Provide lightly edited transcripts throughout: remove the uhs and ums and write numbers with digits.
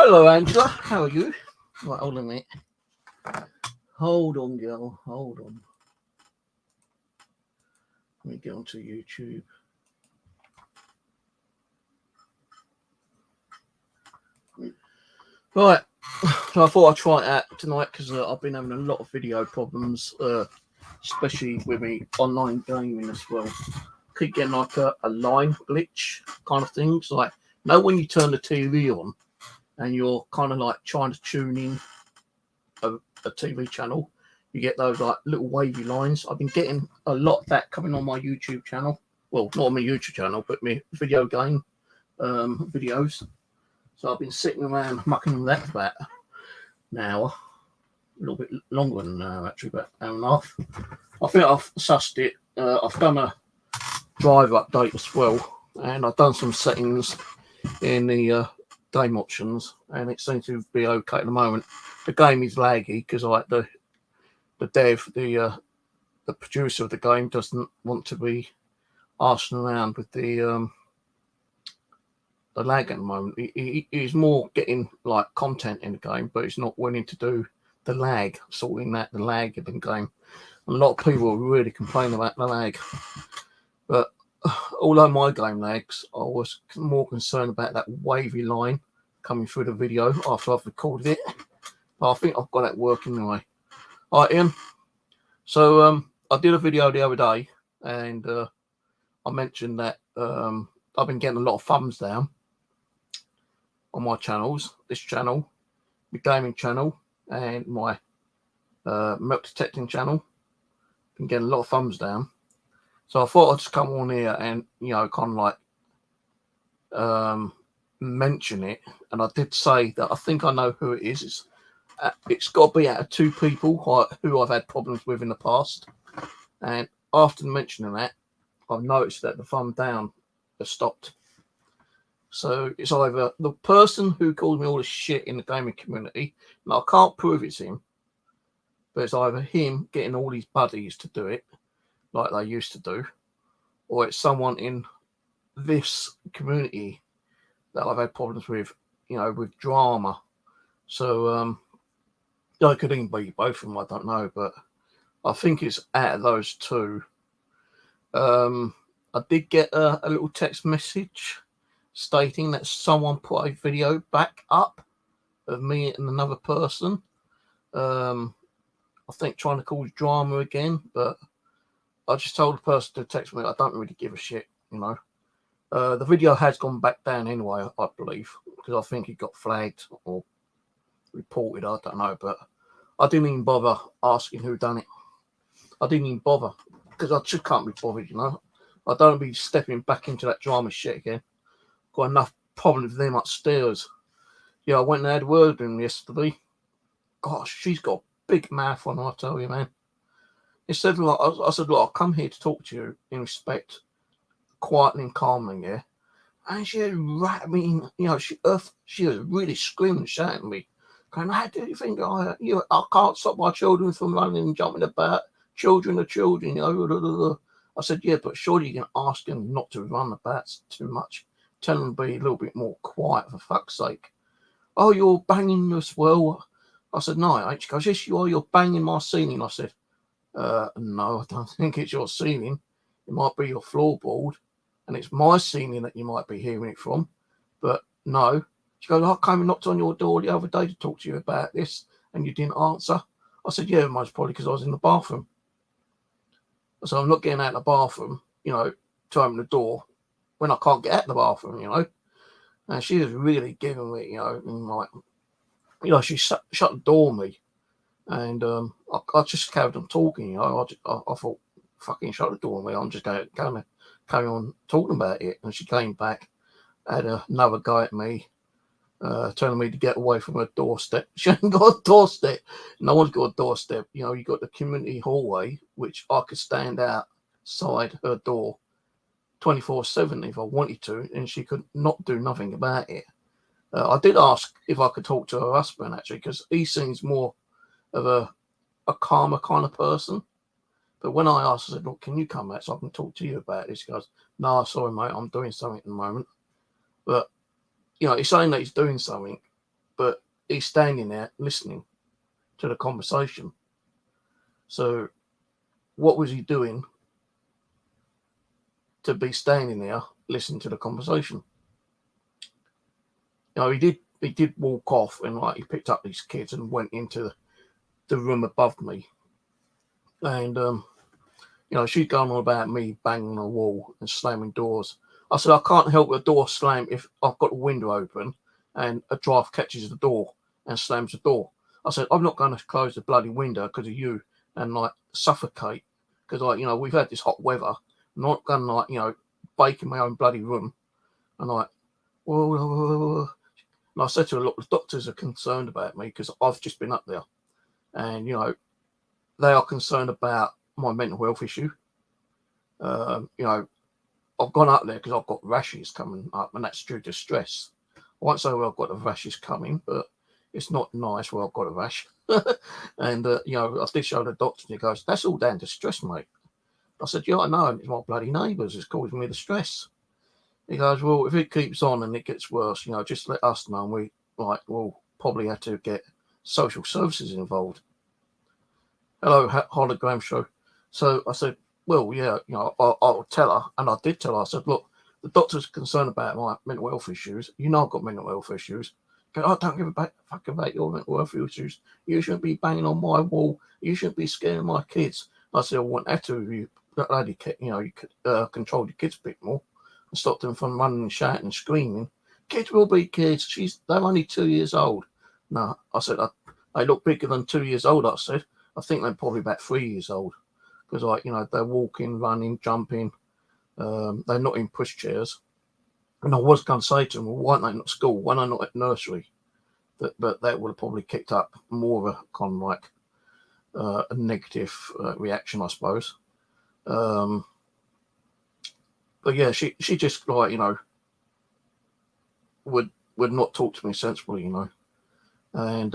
Hello, Angela. How are you? Right, hold on a minute. Hold on, girl. Hold on. Let me get onto YouTube. Right. So I thought I'd try it out tonight because I've been having a lot of video problems, especially with me online gaming as well. Keep getting like a line glitch kind of things. Like, when you turn the TV on and you're kind of like trying to tune in a TV channel, you get those like little wavy lines. I've been getting a lot of that coming on my YouTube channel. Well, not on my YouTube channel, but my video game videos. So I've been sitting around mucking with that for about an hour, a little bit longer than an hour actually, about an hour and a half. I think I've sussed it. I've done a drive update as well, and I've done some settings in the game options, and it seems to be okay at the moment. The game is laggy because like the dev, the producer of the game doesn't want to be arsing around with the lag at the moment. He's more getting like content in the game, but he's not willing to do the lag, sorting the lag in the game. And a lot of people really complain about the lag. But although my game lags, I was more concerned about that wavy line coming through the video after I've recorded it. But I think I've got that working anyway. All right, Ian. So I did a video the other day, and I mentioned that I've been getting a lot of thumbs down on my channels. This channel, my gaming channel, and my milk detecting channel. Been getting a lot of thumbs down. So I thought I'd just come on here and, kind of like mention it. And I did say that I think I know who it is. It's got to be out of two people who I've had problems with in the past. And after mentioning that, I've noticed that the thumb down has stopped. So it's either the person who called me all this shit in the gaming community, and I can't prove it's him, but it's either him getting all these buddies to do it, like they used to do, or it's someone in this community that I've had problems with, with drama. So I could even be both of them, I don't know, but I think it's out of those two. I did get a little text message stating that someone put a video back up of me and another person. I think trying to cause drama again, but I just told the person to text me. I don't really give a shit, The video has gone back down anyway, I believe, because I think it got flagged or reported. I don't know, but I didn't even bother asking who done it. I didn't even bother because I just can't be bothered, I don't be stepping back into that drama shit again. Got enough problems with them upstairs. Yeah, I went and had a word with him yesterday. Gosh, she's got a big mouth on her, I tell you, man. Instead of like, I said, look, I'll come here to talk to you in respect, quietly and calmly, yeah. And she was me, she was really screaming and shouting at me. Going, how do you think I can't stop my children from running and jumping about? Children are children, I said, yeah, but surely you can ask them not to run about too much. Tell them to be a little bit more quiet, for fuck's sake. Oh, you're banging as well. I said, no, I ain't. She goes, yes, you are. You're banging my ceiling. I said, no, I don't think it's your ceiling. It might be your floorboard, and it's my ceiling that you might be hearing it from. But no. She goes, I came and knocked on your door the other day to talk to you about this, and you didn't answer. I said, yeah, most probably because I was in the bathroom. So I'm not getting out of the bathroom, to open the door when I can't get out of the bathroom, And she was really giving me, and like, she shut the door on me. And I just carried on talking, I thought, fucking shut the door on me. I'm just going to carry on talking about it. And she came back, had another go at me, telling me to get away from her doorstep. She ain't got a doorstep. No one's got a doorstep. You got the community hallway, which I could stand outside her door 24/7 if I wanted to, and she could not do nothing about it. I did ask if I could talk to her husband, actually, because he seems more of a calmer kind of person. But when I asked, I said, look, can you come back so I can talk to you about this? He goes, no, sorry, mate, I'm doing something at the moment. But, he's saying that he's doing something, but he's standing there listening to the conversation. So what was he doing to be standing there listening to the conversation? He did walk off, and like he picked up these kids and went into the room above me. And she's going on about me banging on the wall and slamming doors. I said, I can't help the door slam if I've got the window open and a draft catches the door and slams the door. I said, I'm not going to close the bloody window because of you and like suffocate, because we've had this hot weather. I'm not going to bake in my own bloody room. And whoa. And I said to her, look, the doctors are concerned about me because I've just been up there, and they are concerned about my mental health issue. I've gone up there because I've got rashes coming up, and that's due to stress. I won't say where I've got the rashes coming, but it's not nice where I've got a rash. And I did show the doctor, and he goes, that's all down to stress, mate. I said, yeah, I know, and it's my bloody neighbours is causing me the stress. He goes, well, if it keeps on and it gets worse, just let us know, and we'll probably have to get social services involved. Hello, hologram show. So I said, well, yeah, I'll tell her. And I did tell her. I said, look, the doctor's concerned about my mental health issues. I've got mental health issues. I don't give a fuck about your mental health issues. You shouldn't be banging on my wall. You shouldn't be scaring my kids. I said, I want that to you. Lady, you could control your kids a bit more and stop them from running and shouting and screaming. Kids will be kids. They're only 2 years old. No, I said, they look bigger than 2 years old, I said. I think they're probably about 3 years old because, they're walking, running, jumping. They're not in pushchairs. And I was going to say to them, well, why aren't they not at school? Why are they not at nursery? But that would have probably kicked up more of a kind of like a negative reaction, I suppose. But yeah, she just like, would not talk to me sensibly, And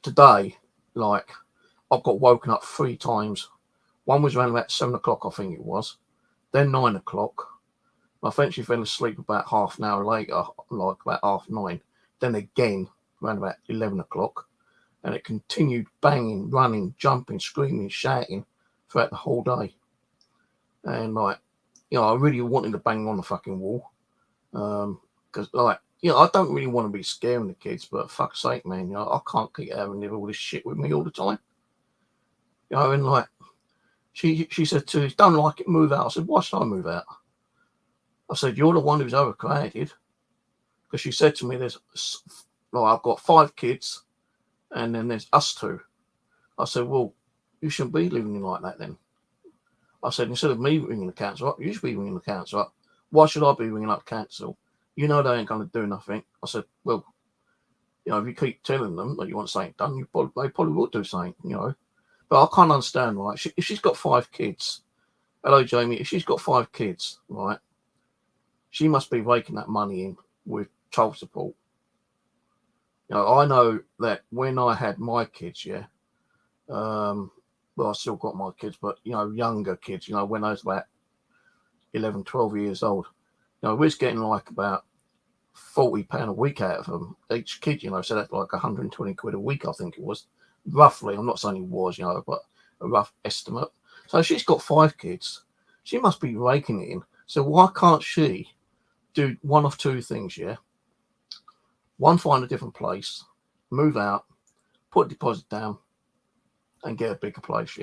today, like, I've got woken up 3 times. One was around about 7 o'clock, I think it was. Then 9 o'clock. I think she fell asleep about half an hour later, like about 9:30. Then again, around about 11 o'clock. And it continued banging, running, jumping, screaming, shouting throughout the whole day. And like, I really wanted to bang on the fucking wall. Because I don't really want to be scaring the kids, but fuck's sake, man, I can't keep having all this shit with me all the time. And like, she said to me, don't like it, move out. I said, why should I move out? I said, you're the one who's overcrowded. Because she said to me, I've got 5 kids, and then there's us 2. I said, well, you shouldn't be living like that then. I said, instead of me ringing the council up, you should be ringing the council up. Why should I be ringing up council? They ain't going to do nothing. I said, well, if you keep telling them that you want something done, they probably will do something, But I can't understand, right? If she's got 5 kids, hello, Jamie, if she's got 5 kids, right, she must be raking that money in with child support. I know that when I had my kids, well, I still got my kids, but, younger kids, when I was about 11, 12 years old, we was getting like about £40 a week out of them, each kid, so that's like 120 quid a week, I think it was, roughly. I'm not saying it was, but a rough estimate. So she's got 5 kids. She must be raking it in. So why can't she do one of 2 things, One, find a different place, move out, put a deposit down, and get a bigger place,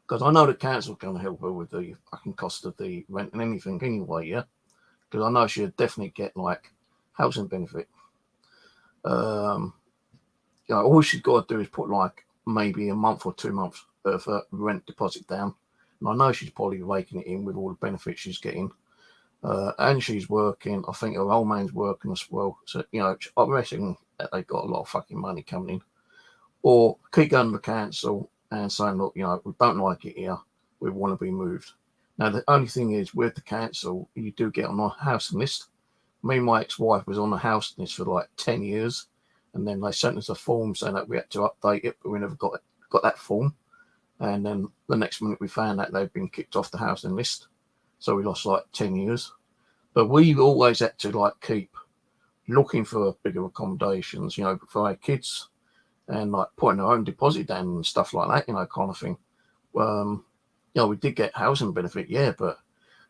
Because I know the council's going to help her with the fucking cost of the rent and anything anyway, Because I know she'd definitely get like housing benefit. All she's got to do is put like maybe a month or 2 months of rent deposit down. And I know she's probably raking it in with all the benefits she's getting. And she's working. I think her old man's working as well. So, I reckon that they've got a lot of fucking money coming in. Or keep going to the council and saying, look, we don't like it here. We want to be moved. Now, the only thing is, with the council, you do get on a housing list. Me and my ex-wife was on the housing list for like 10 years. And then they sent us a form saying that we had to update it, but we never got that form. And then the next minute we found out they'd been kicked off the housing list. So we lost like 10 years. But we always had to like keep looking for bigger accommodations, you know, for our kids, and like putting their own deposit down and stuff like that, you know, kind of thing. You know, we did get housing benefit, yeah, but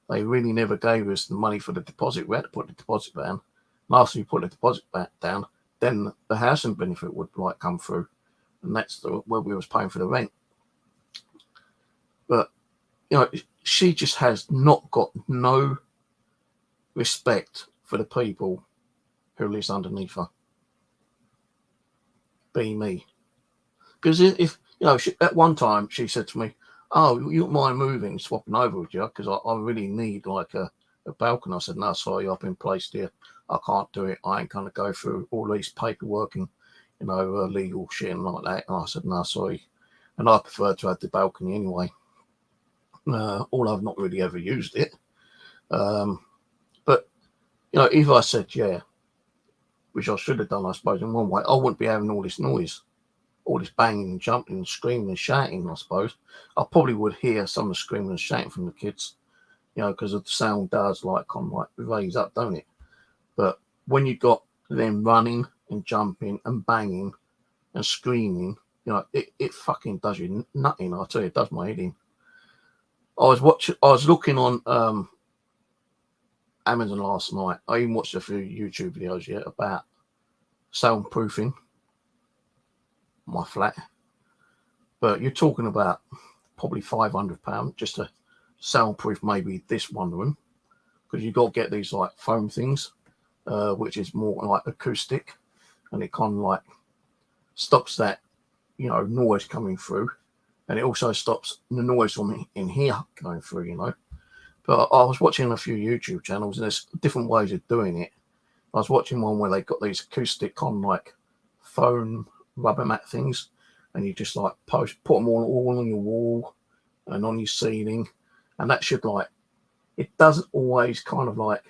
they really never gave us the money for the deposit. We had to put the deposit down. And after you put the deposit back down, then the housing benefit would like come through, and that's where we was paying for the rent. But you know, she just has not got no respect for the people who lives underneath her. Be me, because if you know, at one time she said to me, "Oh, you don't mind moving, swapping over with you, because I really need like a balcony." I said, "No, sorry, I've been placed here. I can't do it. I ain't gonna go through all these paperwork and, you know, legal shit and like that." And I said, "No, sorry." And I prefer to have the balcony anyway. Although I've not really ever used it. But, you know, if I said yeah, which I should have done, I suppose, in one way, I wouldn't be having all this noise, all this banging and jumping and screaming and shouting, I suppose. I probably would hear some of the screaming and shouting from the kids, you know, because the sound does like raise up, don't it? But when you got them running and jumping and banging and screaming, you know, it fucking does you nothing. I tell you, it does my head in. I was looking on Amazon last night. I even watched a few YouTube videos yet about soundproofing my flat. But you're talking about probably £500 just to soundproof maybe this one room, because you've got to get these like foam things, which is more like acoustic, and it kind of like stops that, you know, noise coming through, and it also stops the noise from in here going through, you know. But I was watching a few YouTube channels, and there's different ways of doing it. I was watching one where they got these acoustic kind of like foam rubber mat things, and you just like put them all on your wall and on your ceiling, and that should like, it doesn't always kind of like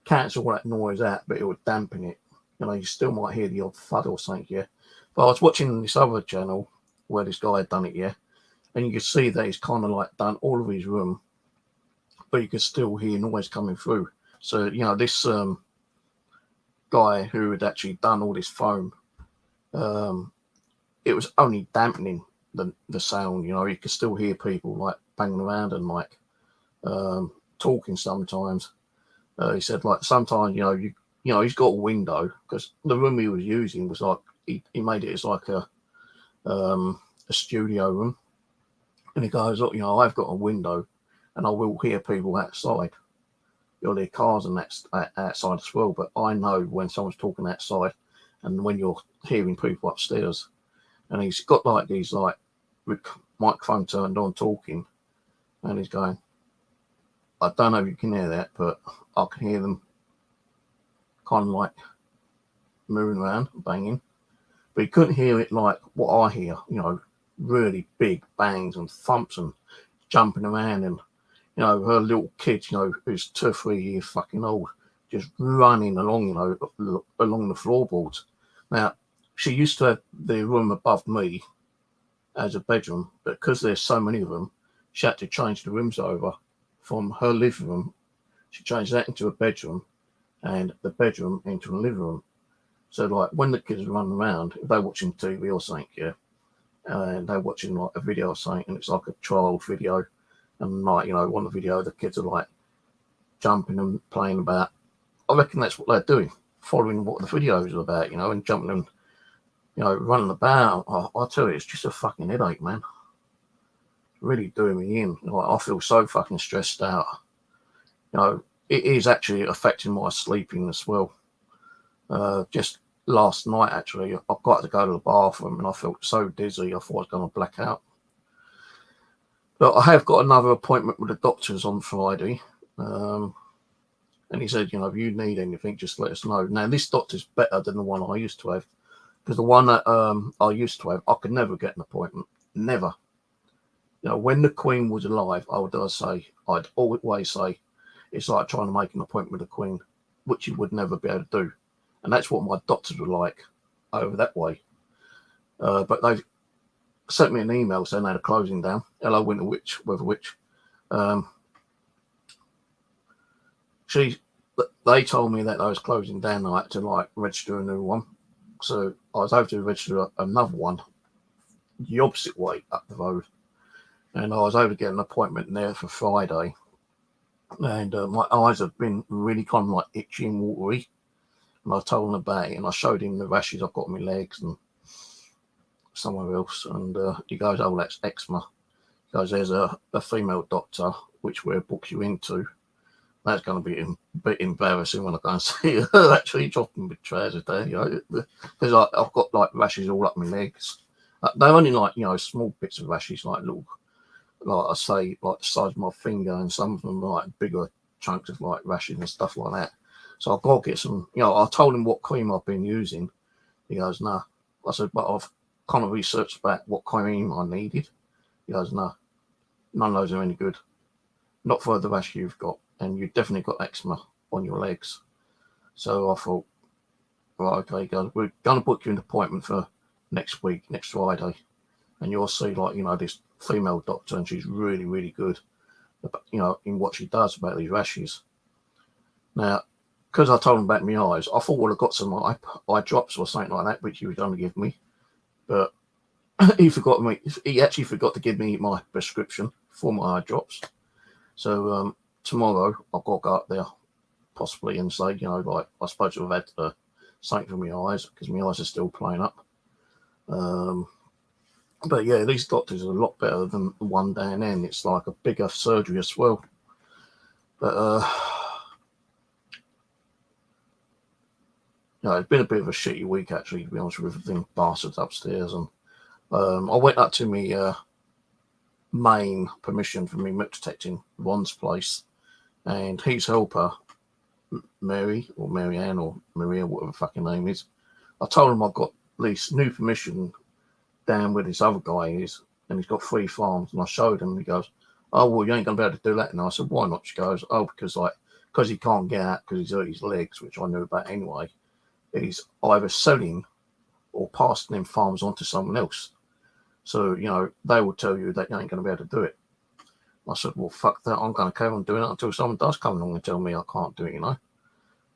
cancel all that noise out, but it would dampen it. You know, you still might hear the odd thud or something, yeah. But I was watching this other channel where this guy had done it, yeah, and you could see that he's kind of like done all of his room, but you could still hear noise coming through. So, you know, this guy who had actually done all this foam, it was only dampening the sound. You know, you could still hear people like banging around and like talking sometimes. He said like sometimes, you know, he's got a window, because the room he was using was like, he made it as like a studio room, and he goes, "Look, you know, I've got a window, and I will hear people outside. You'll hear cars and that's outside as well, but I know when someone's talking outside, and when you're hearing people upstairs." And he's got like these like microphone turned on talking, and he's going, "I don't know if you can hear that, but I can hear them kind of like moving around, banging." But he couldn't hear it like what I hear, you know, really big bangs and thumps and jumping around, and, you know, her little kid, you know, who's 2 or 3 years fucking old, just running along, you know, along the floorboards. Now, she used to have the room above me as a bedroom, but because there's so many of them, she had to change the rooms over. From her living room, she changed that into a bedroom, and the bedroom into a living room. So, like, when the kids run around, if they're watching TV or something, yeah, and they're watching like a video or something, and it's like a child video, and like, you know, one of the video, the kids are like jumping and playing about. I reckon that's what they're doing, following what the video is about, you know, and jumping and, you know, running about. I tell you, it's just a fucking headache, man. Really doing me in. Like, I feel so fucking stressed out. You know, it is actually affecting my sleeping as well. Just last night, actually, I got to go to the bathroom and I felt so dizzy, I thought I was going to black out. But I have got another appointment with the doctors on Friday. And he said, you know, if you need anything, just let us know. Now, this doctor's better than the one I used to have, because the one that I used to have, I could never get an appointment. Never. You know, when the Queen was alive, I'd always say, it's like trying to make an appointment with the Queen, which you would never be able to do. And that's what my doctors were like over that way. But they sent me an email saying they had a closing down. Hello, Winter Witch, Weather Witch. they told me that they was closing down. I had to like register a new one. So I was able to register another one the opposite way up the road. And I was able to get an appointment there for Friday. And my eyes have been really kind of like itchy and watery. And I told him about it, and I showed him the rashes I've got on my legs and somewhere else. And he goes, "Oh, that's eczema." He goes, "There's a female doctor which we'll book you into." That's going to be a bit embarrassing when I go and see her actually dropping with trousers there, because I've got like rashes all up my legs. They're only like, small bits of rashes, like little, like I say, like the size of my finger, and some of them are like bigger chunks of like rashes and stuff like that. So I've got to get some, I told him what cream I've been using. He goes, "Nah." I said, "But I've kind of researched about what cream I needed." He goes, "Nah, none of those are any good. Not for the rash you've got, and you've definitely got eczema on your legs." So I thought, right, okay, guys, we're going to book you an appointment for next week, next Friday, and you'll see, like, this female doctor, and she's really, really good, in what she does about these rashes. Now, because I told him about my eyes, I thought, well, I got some eye drops or something like that, which he was going to give me, but he actually forgot to give me my prescription for my eye drops. So tomorrow I've got to go up there possibly and say, like, I suppose I've had something for my eyes, because my eyes are still playing up. But yeah, these doctors are a lot better than the one down there. It's like a bigger surgery as well. But it's been a bit of a shitty week, actually, to be honest with you, bastards upstairs. And I went up to me main permission for me milk detecting Ron's place, and his helper, Mary or Marianne or Maria, whatever the fucking name is, I told him I got this new permission down where this other guy is, and he's got 3 farms. And I showed him, and he goes, "Oh, well, you ain't gonna be able to do that." And I said, "Why not?" She goes, "Oh, because he can't get out because he's hurt his legs," which I knew about anyway. He's either selling or passing them farms on to someone else. So, they will tell you that you ain't going to be able to do it. I said, "Well, fuck that. I'm going to carry on doing it until someone does come along and tell me I can't do it,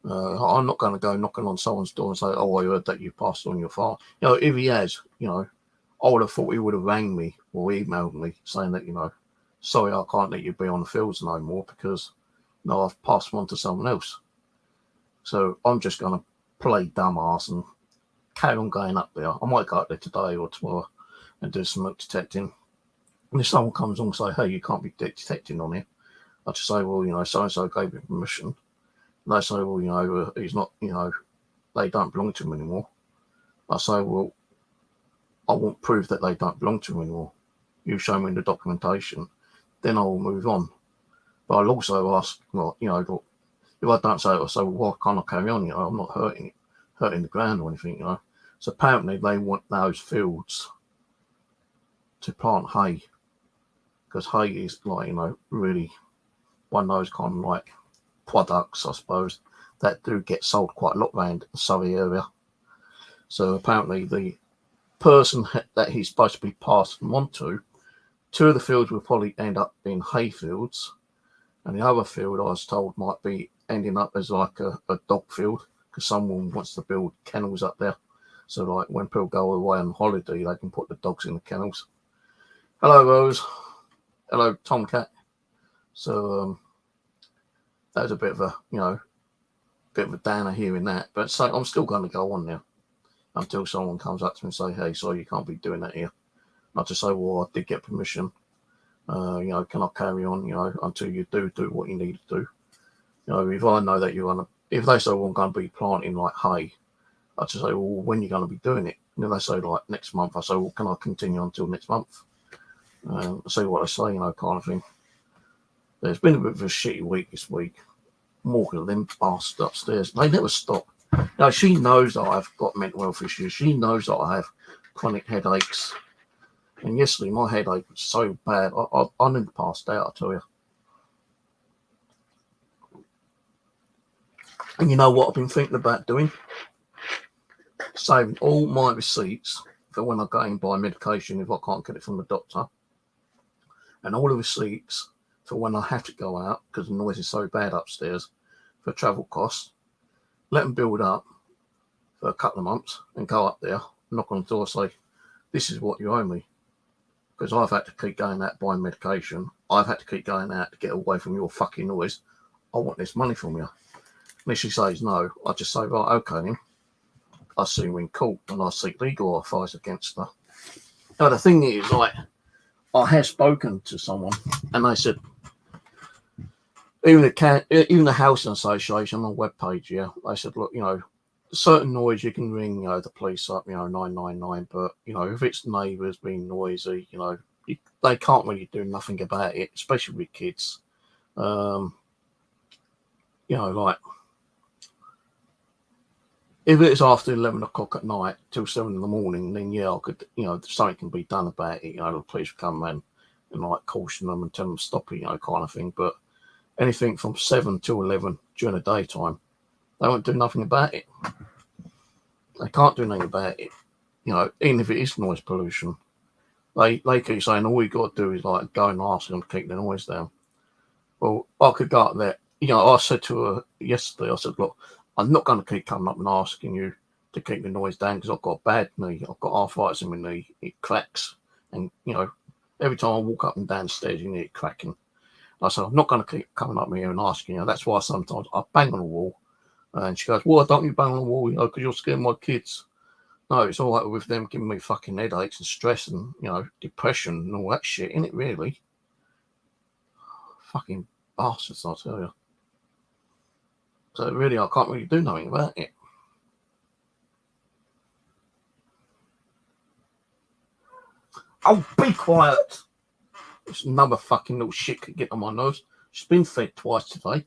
I'm not going to go knocking on someone's door and say, 'Oh, I heard that you passed on your farm.'" If he has, I would have thought he would have rang me or emailed me saying that, "Sorry, I can't let you be on the fields no more because, I've passed them on to someone else." So I'm just going to play dumbass and carry on going up there. I might go up there today or tomorrow and do some smoke detecting. And if someone comes on and say, "Hey, you can't be detecting on here," I just say, "Well, so-and-so gave me permission." And they say, "Well, he's not, they don't belong to him anymore." I say, "Well, I want proof that they don't belong to him anymore. You show me the documentation, then I will move on." But I'll also ask, well, if I don't say it, I'll say, "Well, why can't I carry on? I'm not hurting the ground or anything, So apparently they want those fields to plant hay, because hay is like, really one of those kind of like products, I suppose, that do get sold quite a lot around the Surrey area. So apparently the person that he's supposed to be passing on to, 2 of the fields will probably end up being hay fields, and the other field, I was told, might be ending up as like a dog field, because someone wants to build kennels up there. So like when people go away on holiday, they can put the dogs in the kennels. Hello, Rose. Hello, Tomcat. So that was a bit of a downer hearing that. But so I'm still going to go on now until someone comes up to me and say, "Hey, sorry, you can't be doing that here." And I just say, "Well, I did get permission. Can I carry on, until you do what you need to do?" If I know that if they say, "Well, I'm going to be planting like hay," I just say, "Well, when are you going to be doing it?" And if they say like next month, I say, "Well, can I continue until next month?" See what they say, kind of thing. There's been a bit of a shitty week this week. More of them bastards upstairs. They never stop. She knows that I've got mental health issues. She knows that I have chronic headaches. And yesterday, my headache was so bad, I nearly passed out, I tell you. And you know what I've been thinking about doing? Saving all my receipts for when I go and buy medication if I can't get it from the doctor. And all the receipts for when I have to go out, because the noise is so bad upstairs, for travel costs, let them build up for a couple of months and go up there, knock on the door, say, this is what you owe me. Because I've had to keep going out buying medication. I've had to keep going out to get away from your fucking noise. I want this money from you. And if she says no, I just say, right, okay then. I sue you in court and I seek legal advice against her. Now, the thing is, like, I have spoken to someone and they said, even the housing association on the webpage, yeah, they said, look, certain noise you can ring, the police up, 999, but, if it's neighbours being noisy, they can't really do nothing about it, especially with kids. Like, if it's after 11 o'clock at night till 7 in the morning, then yeah, I could, something can be done about it. The police come in and like caution them and tell them to stop it, kind of thing. But anything from 7 to 11 during the daytime, they won't do nothing about it. They can't do nothing about it. Even if it is noise pollution, they keep saying all you got to do is like go and ask them to keep the noise down. Well, I could go up there. I said to her yesterday, I said, look, I'm not going to keep coming up and asking you to keep the noise down because I've got a bad knee. I've got arthritis in my knee. It cracks. And, every time I walk up and down the stairs, you hear it cracking. I said, I'm not going to keep coming up here and asking you. That's why sometimes I bang on the wall. And she goes, well, don't you bang on the wall, because you're scaring my kids. No, it's all right with them giving me fucking headaches and stress and, depression and all that shit, isn't it, really? Fucking bastards, I tell you. So really, I can't really do nothing about it. Oh, be quiet. It's another fucking little shit could get on my nose. She's been fed twice today.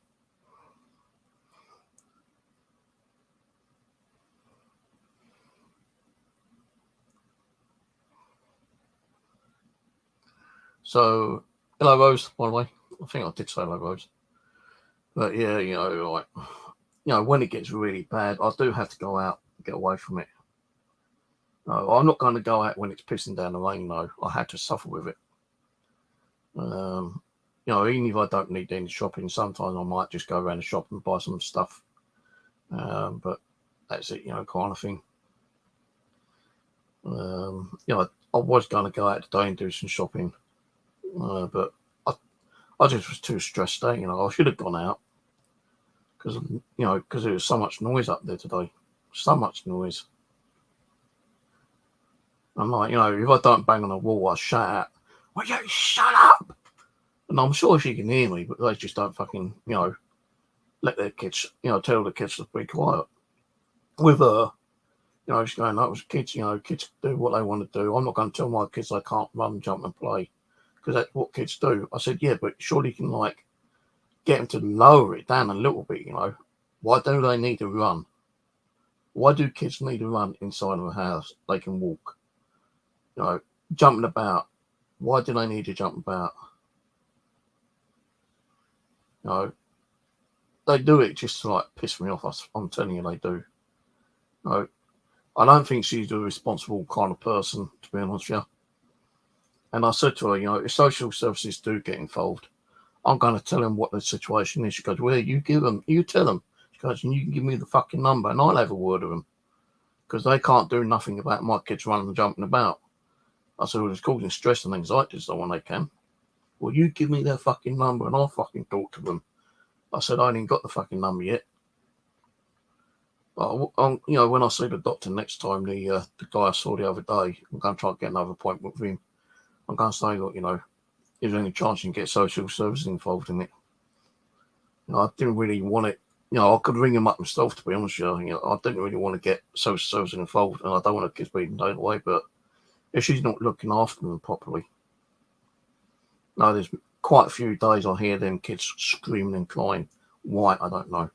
So, hello, Rose, by the way. I think I did say hello, Rose. But yeah, when it gets really bad, I do have to go out and get away from it. No, I'm not going to go out when it's pissing down the rain, though. I had to suffer with it. Even if I don't need any shopping, sometimes I might just go around the shop and buy some stuff. But that's it, kind of thing. I was going to go out today and do some shopping, but I just was too stressed out. I should have gone out because there was so much noise up there today, so much noise. I'm like, if I don't bang on the wall, I shout out, "Will you shut up?" And I'm sure she can hear me, but they just don't fucking, let their kids, tell the kids to be quiet. With her, she's going, that was kids, kids do what they want to do. I'm not going to tell my kids they can't run, jump and play because that's what kids do. I said, yeah, but surely you can, get them to lower it down a little bit, Why do they need to run? Why do kids need to run inside of a house? They can walk. Jumping about. Why do they need to jump about? They do it just to piss me off. I'm telling you, they do. I don't think she's a responsible kind of person, to be honest with you. And I said to her, if social services do get involved, I'm going to tell them what the situation is. She goes, well, you tell them. She goes, and you can give me the fucking number and I'll have a word with them. Because they can't do nothing about my kids running and jumping about. I said, well, it's causing stress and anxiety to someone they can. Well, you give me their fucking number and I'll fucking talk to them. I said, I ain't got the fucking number yet. But, when I see the doctor next time, the guy I saw the other day, I'm going to try and get another appointment with him. I'm going to say, look, is there any chance you can get social services involved in it? I didn't really want it. I could ring him up myself, to be honest with you. I didn't really want to get social services involved, and I don't want to kids being taken away, but if she's not looking after them properly. There's quite a few days I hear them kids screaming and crying. Why? I don't know.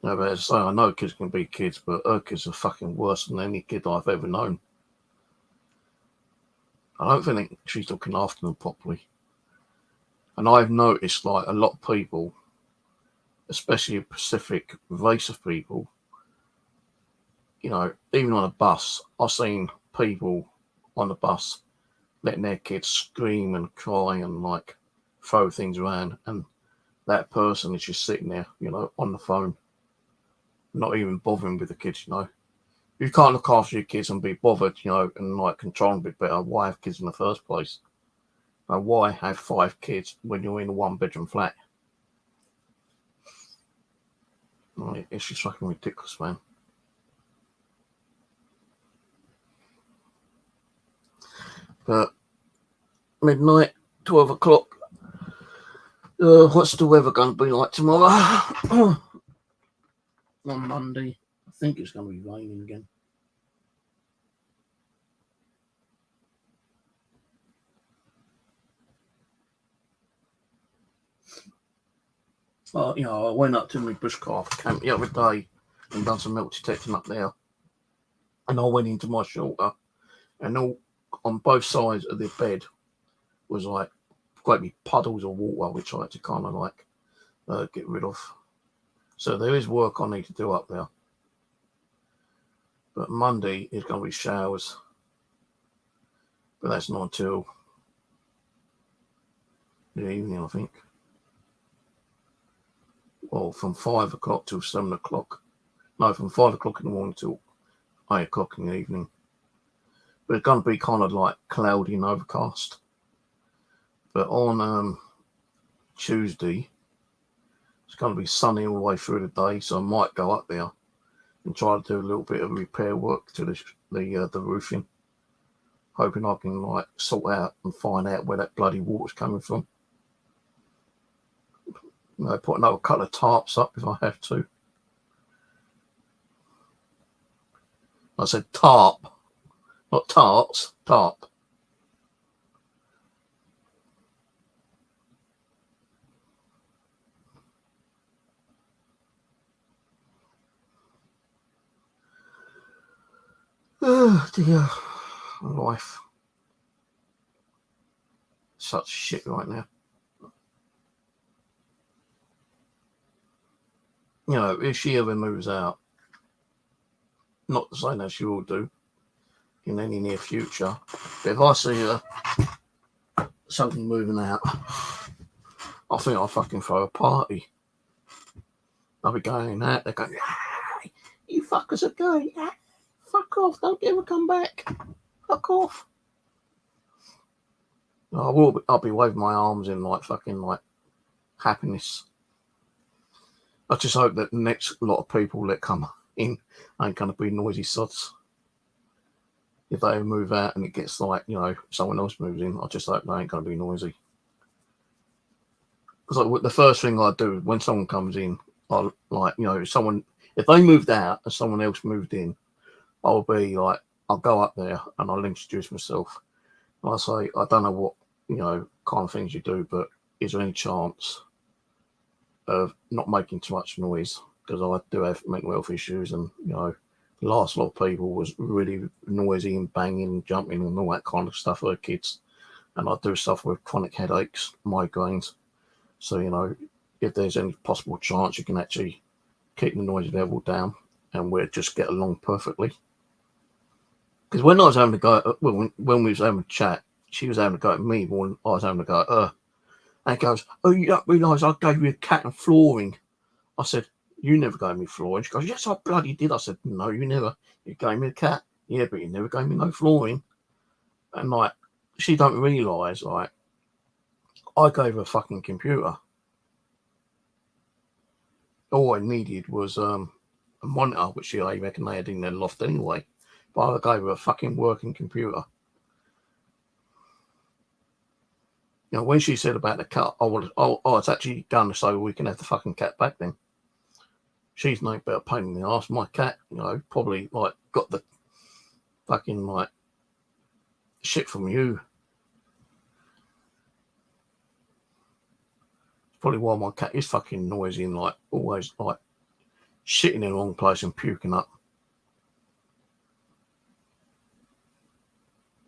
But as I say, I know kids can be kids, but her kids are fucking worse than any kid I've ever known. I don't think she's looking after them properly. And I've noticed, a lot of people, especially a Pacific race of people, even on a bus, I've seen people on the bus letting their kids scream and cry and like throw things around, and that person is just sitting there, on the phone, not even bothering with the kids. You can't look after your kids and be bothered, and like control them a bit better. Why have kids in the first place? Why have 5 kids when you're in a 1-bedroom flat? It's just fucking ridiculous, man. But midnight, 12 o'clock. What's the weather going to be like tomorrow? On Monday, I think it's going to be raining again. I went up to my bushcraft camp the other day and done some milk detecting up there. And I went into my shelter, and all on both sides of the bed was like quite big puddles of water, which I had to kind of like get rid of. So there is work I need to do up there. But Monday is going to be showers. But that's not until the evening, I think. Well, from 5 o'clock till 7 o'clock. No, from 5 o'clock in the morning till 8 o'clock in the evening. But it's going to be kind of like cloudy and overcast. But on Tuesday, it's going to be sunny all the way through the day, so I might go up there and try to do a little bit of repair work to the roofing, hoping I can like sort out and find out where that bloody water's coming from. Put another couple of tarps up if I have to. I said tarp, not tarts, tarp. Oh dear, life. Such shit right now. If she ever moves out, not to say that she will do in any near future, but if I see her something moving out, I think I'll fucking throw a party. I'll be going out, they're going, ah, you fuckers are going, ah, fuck off, don't ever come back, fuck off. I'll be waving my arms in like fucking like happiness. I just hope that the next lot of people that come in ain't going to be noisy sods. If they move out and it gets like, someone else moves in, I just hope they ain't going to be noisy. Because like, the first thing I do when someone comes in, I like, if they moved out and someone else moved in, I'll be like, I'll go up there and I'll introduce myself. And I'll say, I don't know what, kind of things you do, but is there any chance of not making too much noise? Because I do have mental health issues, and the last lot of people was really noisy and banging and jumping and all that kind of stuff for kids. And I do suffer with chronic headaches, migraines. So, if there's any possible chance you can actually keep the noise level down and we'll just get along perfectly. Because when I was having to go, when we was having a chat, she was having to go at me more than I was having to go at her. And it goes, oh, you don't realise I gave you a cat and flooring. I said, you never gave me flooring. She goes, yes, I bloody did. I said, no, you never. You gave me a cat. Yeah, but you never gave me no flooring. And like, she don't realise, like, I gave her a fucking computer. All I needed was a monitor, which I reckon they had in their loft anyway. But I gave her a fucking working computer. When she said about the cat, it's actually done so we can have the fucking cat back then. She's no better pain in the arse. My cat, probably like got the fucking like shit from you. Probably why my cat is fucking noisy and like always like shitting in the wrong place and puking up.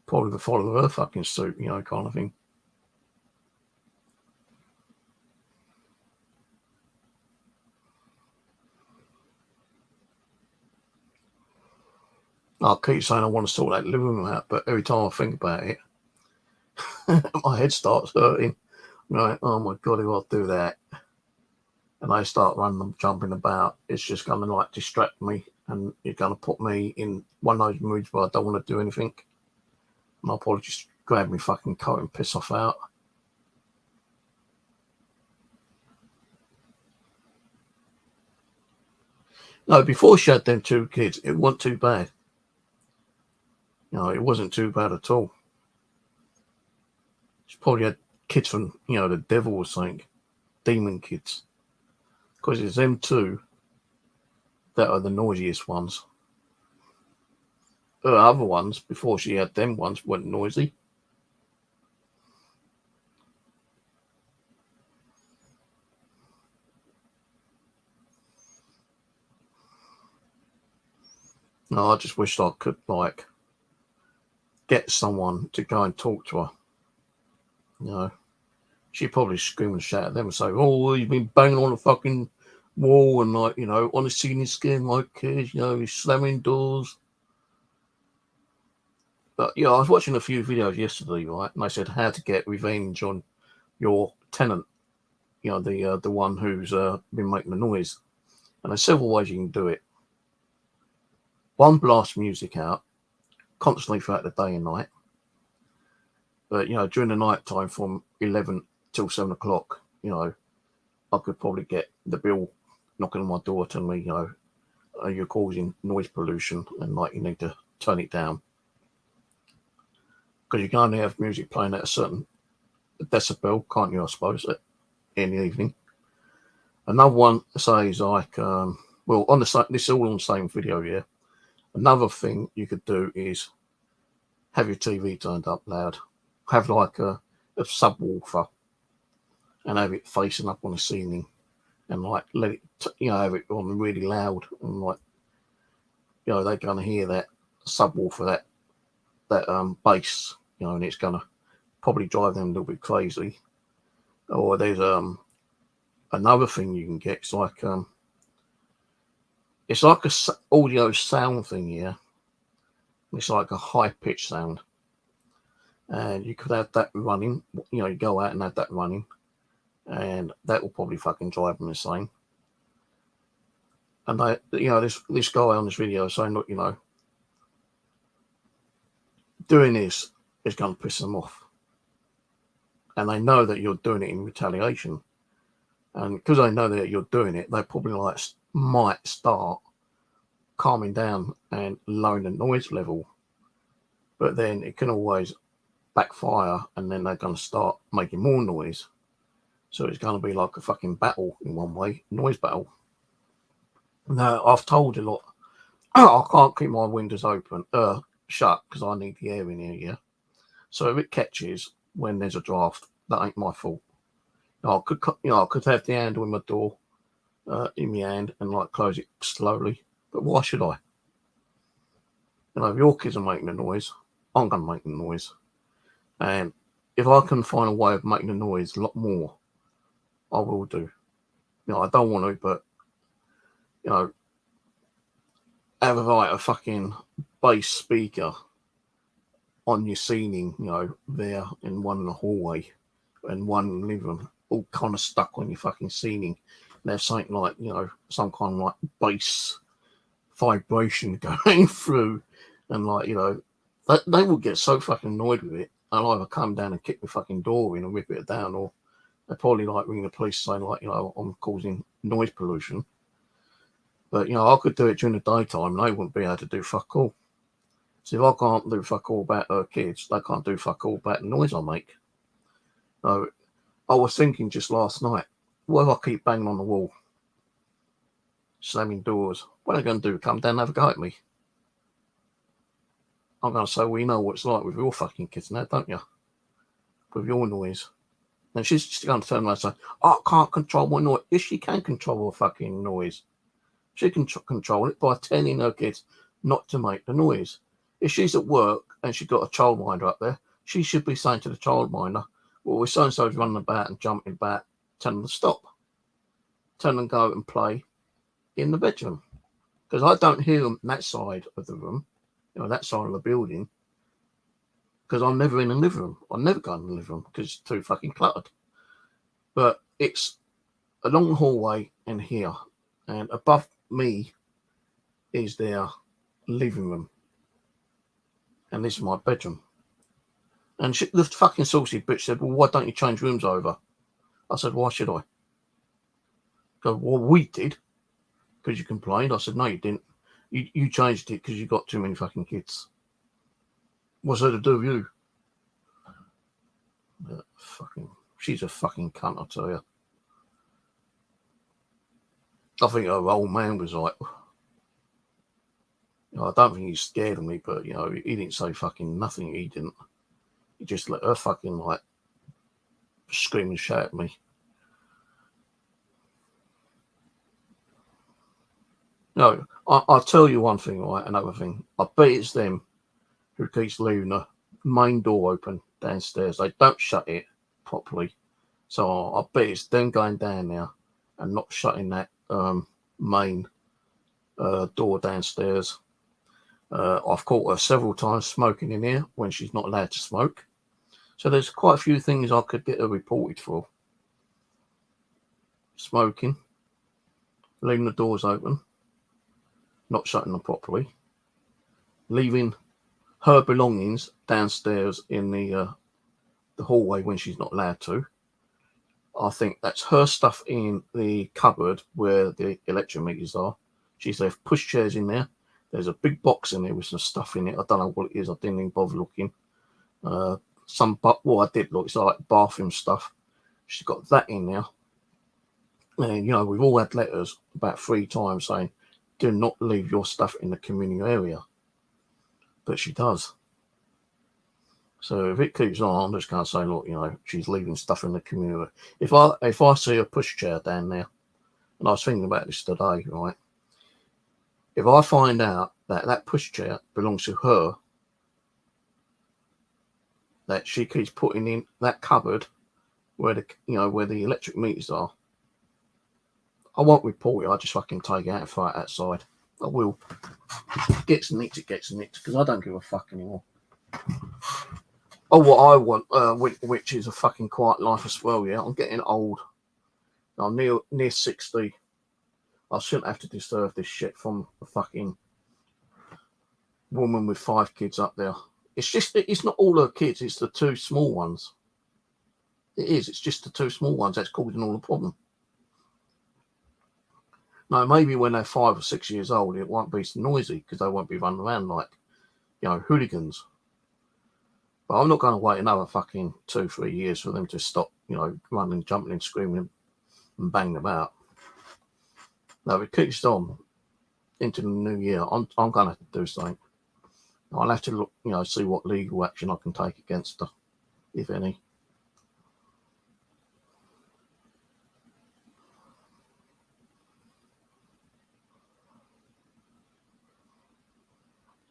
Probably the fault of her fucking suit, kind of thing. I keep saying I want to sort that living room out, but every time I think about it, my head starts hurting. Right, oh my God, if I do that and I start running and jumping about, it's just going to like distract me, and it's going to put me in one of those moods where I don't want to do anything. And I'll probably just grab my fucking coat and piss off out. No, before she had them 2 kids, it wasn't too bad. It wasn't too bad at all. She probably had kids from, the devil or something, demon kids. Because it's them 2 that are the noisiest ones. Her other ones, before she had them ones, weren't noisy. No, I just wished I could, get someone to go and talk to her. She'd probably scream and shout at them and say, oh, you've been banging on the fucking wall and, on the ceiling scaring my kids, he's slamming doors. But, I was watching a few videos yesterday, right, and they said how to get revenge on your tenant, the one who's been making the noise. And there's several ways you can do it. One, blast music out constantly throughout the day and night. But, during the night time from 11 till 7 o'clock, I could probably get the bill knocking on my door telling me, you're causing noise pollution and you need to turn it down. Because you can only have music playing at a certain decibel, can't you, I suppose, in the evening. Another one says on this is all on the same video here. Another thing you could do is have your TV turned up loud. Have a subwoofer and have it facing up on the ceiling and let it, have it on really loud and they're going to hear that subwoofer, that bass, and it's going to probably drive them a little bit crazy. Or there's another thing you can get. It's like a audio sound thing here. It's like a high pitch sound, and you could have that running. You go out and have that running, and that will probably fucking drive them insane. And this guy on this video saying, look, doing this is going to piss them off, and they know that you're doing it in retaliation. And because they know that you're doing it, they probably might start calming down and lowering the noise level. But then it can always backfire, and then they're going to start making more noise. So it's going to be like a fucking battle in one way, noise battle. Now, I've told a lot, I can't keep my windows shut because I need the air in here, yeah? So if it catches when there's a draft, that ain't my fault. I could have the handle in my door in my hand and close it slowly, but why should I? If your kids are making a noise, I'm going to make the noise. And if I can find a way of making the noise a lot more, I will do. I don't want to, but have a fucking bass speaker on your ceiling, there in one in the hallway and one in the living room, all kind of stuck on your fucking ceiling. And there's something some kind of bass vibration going through, and they will get so fucking annoyed with it. I'll either come down and kick the fucking door in and rip it down, or they probably ring the police saying I'm causing noise pollution. But I could do it during the daytime and they wouldn't be able to do fuck all. So if I can't do fuck all about her kids, they can't do fuck all about the noise I make. So I was thinking just last night, what if I keep banging on the wall, slamming doors? What are they going to do? Come down and have a go at me? I'm going to say, well, you know what it's like with your fucking kids now, don't you? With your noise. And she's just going to turn around and say, I can't control my noise. Yes, she can control her fucking noise. She can control it by telling her kids not to make the noise. If she's at work and she's got a childminder up there, she should be saying to the childminder, well, if so-and-so's running about and jumping about, tell them to stop. Tell them to go and play in the bedroom. Because I don't hear them that side of the room, that side of the building. because I'm never in the living room. I never go in the living room because it's too fucking cluttered. But it's along the hallway and here, and above me is their living room, and this is my bedroom. And the fucking saucy bitch said, "Well, why don't you change rooms over?" I said, "Why should I?" Go, "Well, we did, because you complained." I said, "No, you didn't. You changed it because you got too many fucking kids. What's that to do with you?" She's a fucking cunt, I tell you. I think her old man was like, I don't think he's scared of me, but he didn't say fucking nothing. He didn't. He just let her fucking like scream and shout at me. No, I'll tell you one thing, right? Another thing. I bet it's them who keeps leaving the main door open downstairs. They don't shut it properly. So I bet it's them going down there and not shutting that main door downstairs. I've caught her several times smoking in here when she's not allowed to smoke. So there's quite a few things I could get her reported for. Smoking, leaving the doors open, not shutting them properly, leaving her belongings downstairs in the hallway when she's not allowed to. I think that's her stuff in the cupboard where the electric meters are. She's left pushchairs in there. There's a big box in there with some stuff in it. I don't know what it is. I didn't even bother looking. I did look. It's like bathroom stuff. She's got that in there. And, we've all had letters about 3 times saying, do not leave your stuff in the communal area. But she does. So if it keeps on, I'm just going to say, look, she's leaving stuff in the communal. If I see a pushchair down there, and I was thinking about this today, right? If I find out that pushchair belongs to her, that she keeps putting in that cupboard where the electric meters are, I won't report it. I just fucking take it out and throw it outside. I will. If it gets nicked, because I don't give a fuck anymore. Oh, what I want, which is a fucking quiet life as well. Yeah, I'm getting old. I'm near 60. I shouldn't have to deserve this shit from a fucking woman with 5 kids up there. It's not all her kids. It's the 2 small ones. It is. It's just the 2 small ones that's causing all the problem. Now, maybe when they're 5 or 6 years old, it won't be so noisy because they won't be running around like, hooligans. But I'm not going to wait another fucking 2-3 years for them to stop, running, jumping and screaming and banging about. Now, if it keeps on into the new year, I'm going to have to do something. I'll have to look, see what legal action I can take against her, if any.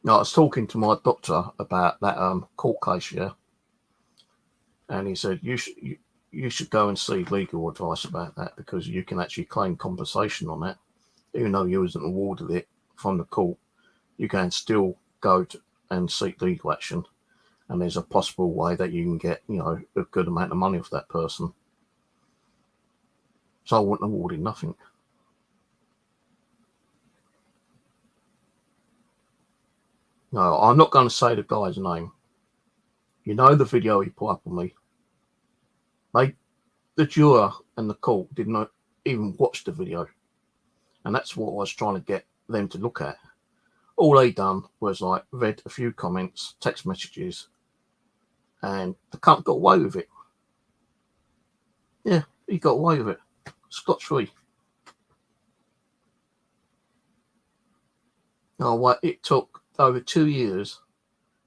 Now, I was talking to my doctor about that court case, yeah, and he said you should go and see legal advice about that because you can actually claim compensation on that, even though you wasn't awarded it from the court. You can still go and seek legal action, and there's a possible way that you can get a good amount of money off that person. So I wasn't awarded nothing. No, I'm not going to say the guy's name. The video he put up on me. The juror and the court did not even watch the video. And that's what I was trying to get them to look at. All they done was read a few comments, text messages, and the cunt got away with it. Yeah, he got away with it. Scot-free. It took over 2 years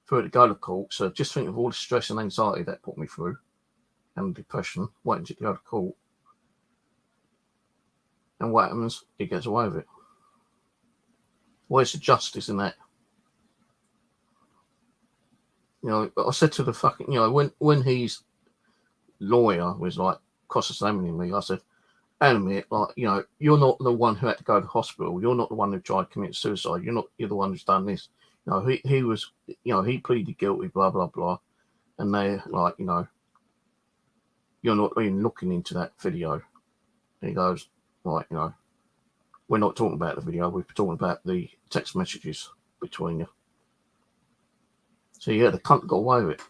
for it to go to court. So just think of all the stress and anxiety that put me through and depression, waiting to go to court. And what happens? He gets away with it. Where's the justice in that? I said to the fucking, when his lawyer was cross-examining me, I said, "Hang a minute, you're not the one who had to go to hospital. You're not the one who tried to commit suicide. You're the one who's done this. He was, he pleaded guilty, blah, blah, blah. and they're like, you're not even looking into that video. And he goes, right, we're not talking about the video, we're talking about the text messages between you. So yeah, the cunt got away with it.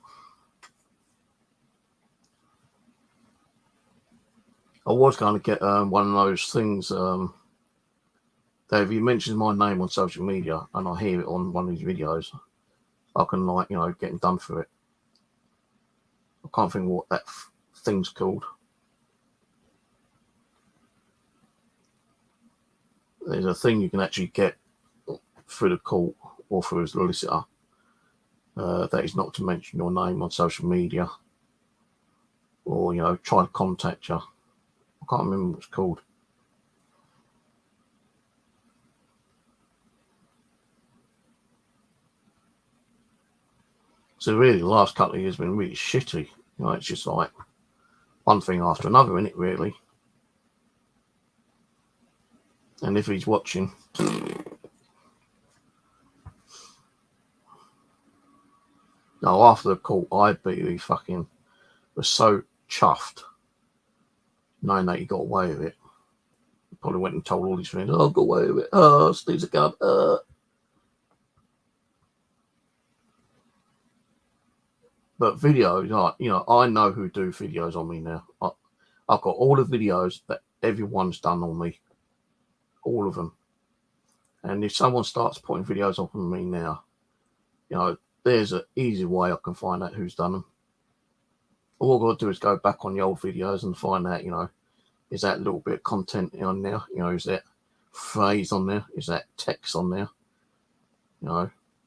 I was going to get one of those things that if you mention my name on social media and I hear it on one of these videos, I can get him done for it. I can't think what that thing's called. There's a thing you can actually get through the court or through a solicitor that is not to mention your name on social media or, try to contact you. I can't remember what it's called. So really, the last couple of years have been really shitty. It's just like one thing after another, isn't it, really? And if he's watching, no, after the court, I fucking was so chuffed knowing that he got away with it. He probably went and told all his friends, "Oh, I got away with it. Oh, Steve's a gun." But videos, I know who do videos on me now. I've got all the videos that everyone's done on me, all of them. And if someone starts putting videos up on me now, there's an easy way I can find out who's done them. All I've got to do is go back on the old videos and find out, is that little bit of content on there? Is that phrase on there? Is that text on there?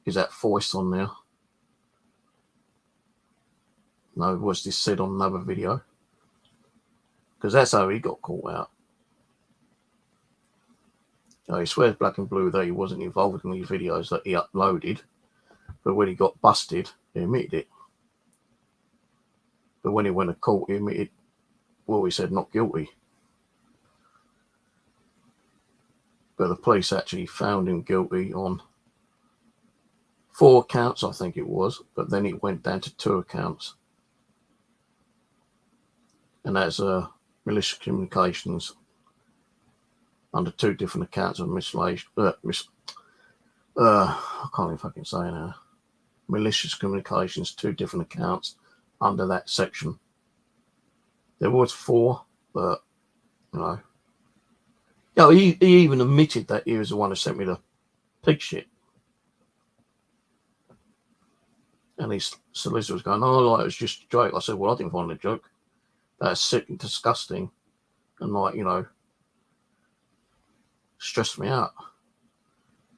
Is that voice on there? No, was this said on another video? Because that's how he got caught out. He swears black and blue that he wasn't involved in these videos that he uploaded, but when he got busted, he admitted it. But when he went to court, he admitted, he said not guilty. But the police actually found him guilty on 4 counts, I think it was, but then it went down to 2 counts. And that's malicious communications under 2 different accounts of I can't even fucking say now. Malicious communications, 2 different accounts under that section. There was 4, but he even admitted that he was the one who sent me the pig shit. And his solicitor was going, "Oh, it was just a joke." I said, "Well, I didn't find it a joke. That's sick and disgusting, and stressed me out."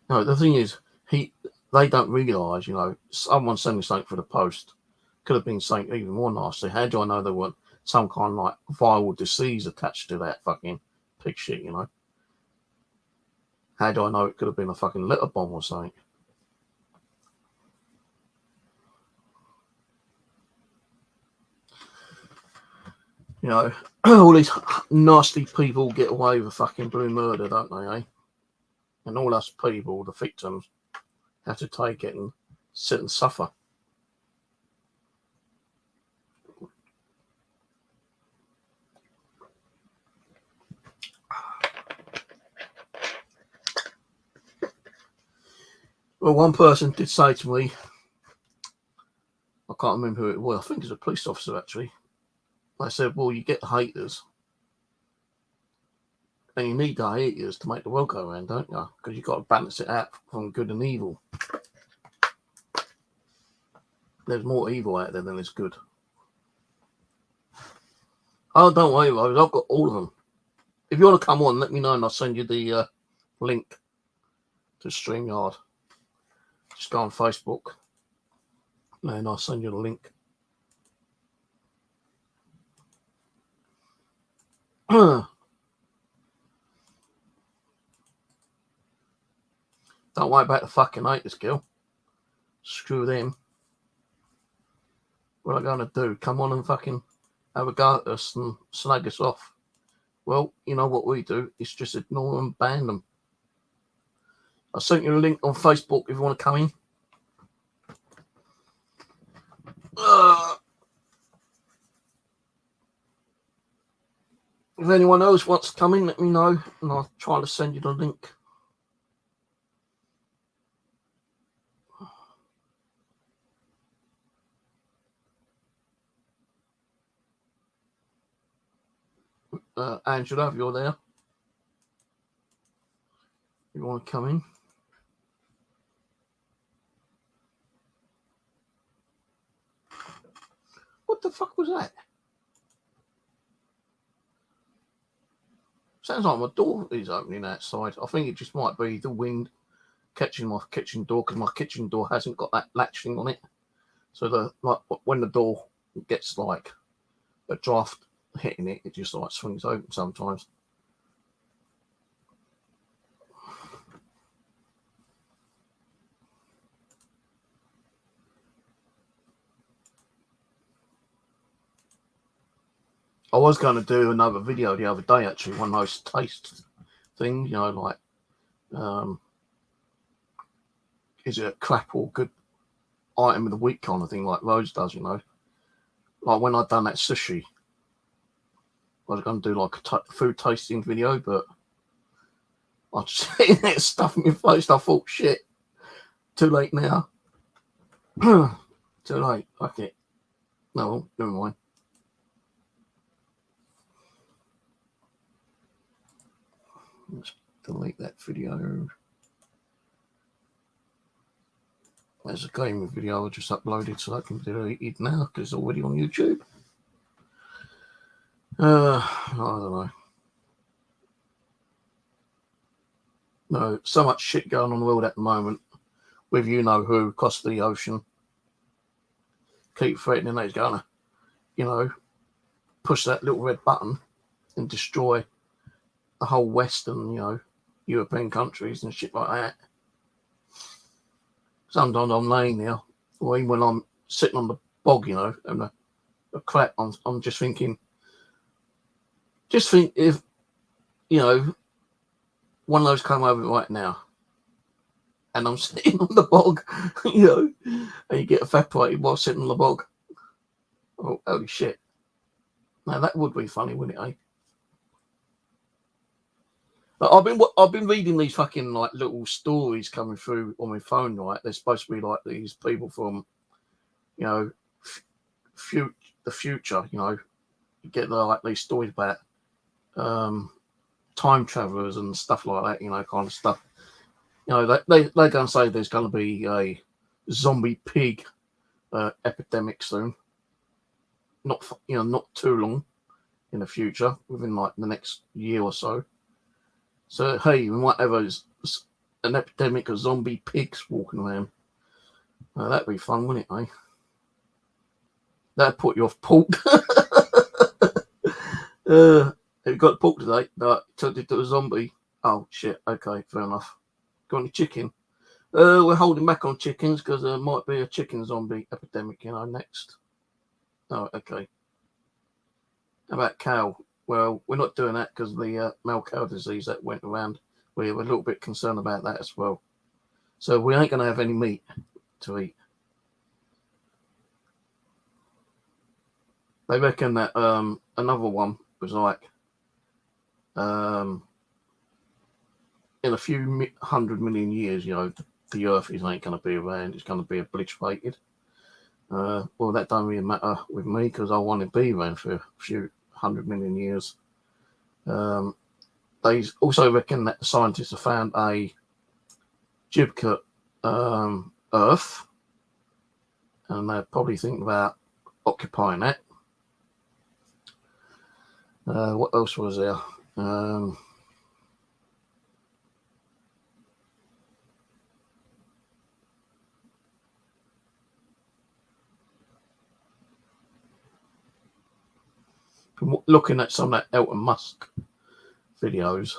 The thing is, they don't realise, someone sending something for the post could have been something even more nasty. How do I know there weren't some kind of viral disease attached to that fucking pig shit? How do I know it could have been a fucking litter bomb or something? All these nasty people get away with fucking blue murder, don't they, eh? And all us people, the victims, have to take it and sit and suffer. Well, one person did say to me, I can't remember who it was, I think it's a police officer actually. They said, "Well, you get haters. And you need the haters to make the world go around, don't you? Because you've got to balance it out from good and evil. There's more evil out there than there's good." Oh, don't worry, Rose. I've got all of them. If you want to come on, let me know and I'll send you the link to StreamYard. Just go on Facebook and I'll send you the link. Don't worry about the fucking haters, Gil. Screw them. What am I going to do? Come on and fucking have a go at us and slag us off? Well, you know what we do? It's just ignore them, ban them. I sent you a link on Facebook if you want to come in. If anyone else wants to come in, let me know, and I'll try to send you the link. Angela, if you're there, you want to come in? What the fuck was that? Sounds like my door is opening outside. I think it just might be the wind catching my kitchen door, because my kitchen door hasn't got that latch thing on it. So when the door gets like a draft hitting it, it just like swings open sometimes. I was going to do another video the other day, actually, one of those taste things, you know, like, is it a crap or good item of the week kind of thing, like Rose does, you know. Like when I'd done that sushi, I was going to do like a food tasting video, but I just sitting there stuffing my face. I thought, shit, too late now. Too late. Fuck it. No, never mind. Let's delete that video. There's a gaming video I just uploaded, so that can be deleted now because it's already on YouTube. I don't know. No, so much shit going on in the world at the moment with you know who across the ocean. Keep threatening that he's going to, you know, push that little red button and destroy the whole Western, you know, European countries and shit like that. Sometimes I'm laying there, or even when I'm sitting on the bog, you know, and the crap, I'm just thinking, if, you know, one of those come over right now, and I'm sitting on the bog, you know, and you get evaporated while sitting on the bog. Oh, holy shit. Now, that would be funny, wouldn't it, eh? I've been reading these fucking like little stories coming through on my phone, right? They're supposed to be like these people from, you know, the future, you know, you get like these stories about time travelers and stuff like that, you know, kind of stuff. You know, they're going to say there's going to be a zombie pig epidemic soon. Not, you know, not too long in the future, within like the next year or so. So, hey, we might have an epidemic of zombie pigs walking around. That'd be fun, wouldn't it, eh? That'd put you off pork. Have you got pork today? No, turned into a zombie. Oh, shit. Okay, fair enough. Got any chicken? We're holding back on chickens because there might be a chicken zombie epidemic, you know, next. Oh, okay. How about cow? Well, we're not doing that because the mad cow disease that went around. We were a little bit concerned about that as well. So we ain't going to have any meat to eat. They reckon that another one was like in a few 100 million years, you know, the Earth ain't going to be around. It's going to be obliterated. Well, that don't really matter with me because I want to be around for a few 100 million years. They also reckon that the scientists have found a duplicate Earth, and they're probably thinking about occupying that. What else was there? Looking at some of that Elon Musk videos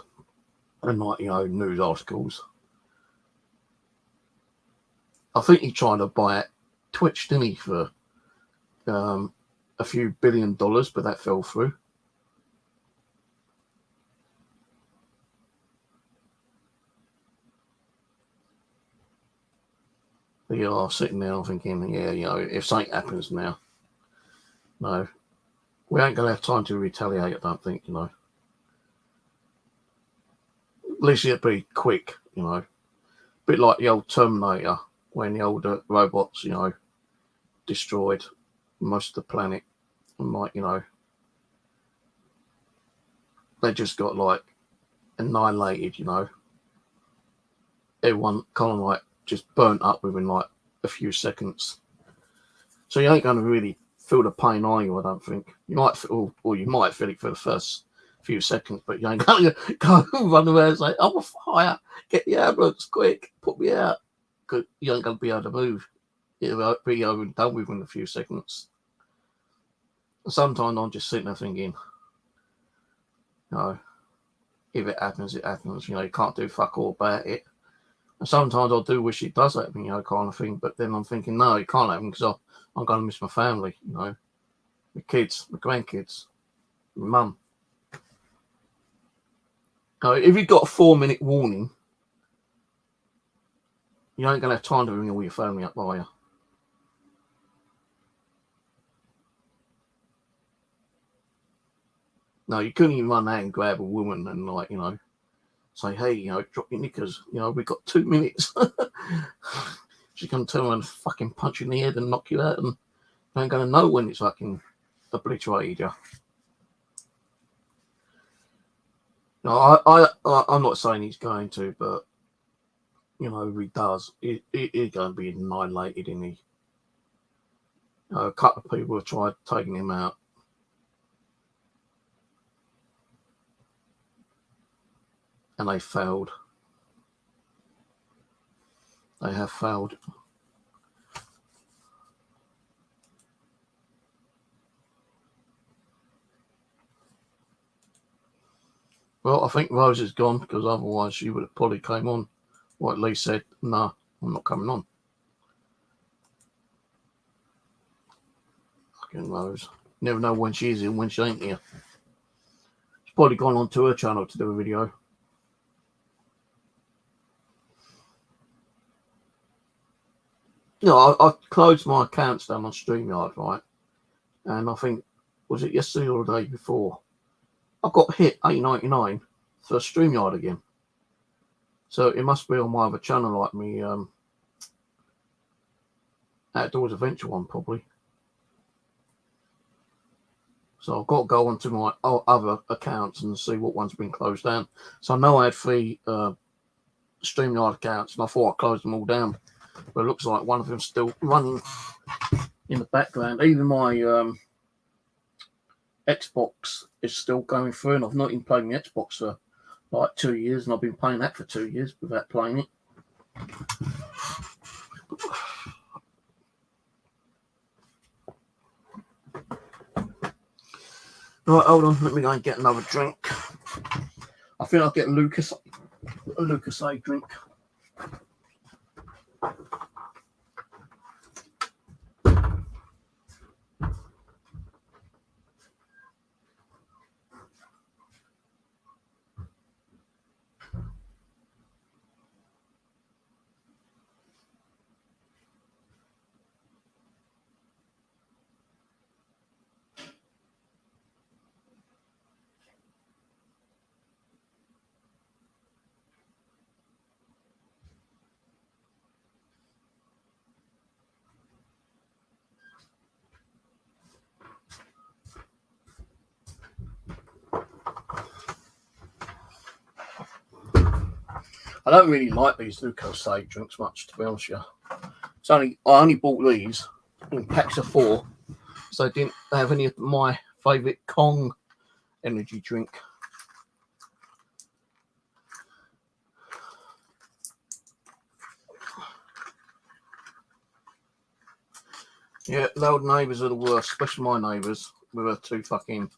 and like, you know, news articles, I think he tried to buy it Twitch, didn't he, for a few $1 billion, but that fell through. But you are sitting there thinking, yeah, you know, if something happens now, no, we ain't going to have time to retaliate, I don't think, you know. least it'd be quick, you know. A bit like the old Terminator, when the older robots, you know, destroyed most of the planet. And like, you know, they just got like annihilated, you know. Everyone kind of like just burnt up within like a few seconds. So you ain't going to really feel the pain, are you? I don't think. You might feel, or you might feel it for the first few seconds, but you ain't going to go run around and say, I'm a fire, get the ambulance, quick, put me out. Because you ain't going to be able to move. It'll be over and done within a few seconds. And sometimes I'm just sitting there thinking, you know, if it happens, it happens. You know, you can't do fuck all about it. And sometimes I do wish it does happen, you know, kind of thing. But then I'm thinking, no, it can't happen because I'm going to miss my family, you know, my kids, my grandkids, my mum. You know, if you've got a 4-minute warning, you ain't going to have time to ring all your family up, are you? No, you couldn't even run out and grab a woman and, like, you know, say, hey, you know, drop your knickers. You know, we've got 2 minutes. She's going to turn around and fucking punch you in the head and knock you out, and you ain't going to know when it's fucking obliterated you. No, I'm not saying he's going to, but, you know, if he does, he's going to be annihilated, isn't he? You know, a couple of people have tried taking him out. And they failed. They have failed. Well, I think Rose is gone, because otherwise she would have probably came on, or at least said, no, I'm not coming on. Fucking Rose. Never know when she's in, when she ain't here. She's probably gone on to her channel to do a video. You know, I closed my accounts down on StreamYard, right? And I think, was it yesterday or the day before? I got hit $8.99 for StreamYard again. So it must be on my other channel, like me Outdoors Adventure one, probably. So I've got to go onto my other accounts and see what one's been closed down. So I know I had 3 StreamYard accounts, and I thought I closed them all down. But it looks like one of them's still running in the background. Even my Xbox is still going through, and I've not even played my Xbox for like 2 years, and I've been playing that for 2 years without playing it. Right, hold on, let me go and get another drink. I think I'll get a Lucozade drink. I don't really like these Lucozade drinks much, to be honest with you. I only bought these in packs of 4, so I didn't have any of my favourite Kong energy drink. Yeah, the old neighbours are the worst, especially my neighbours with her 2 fucking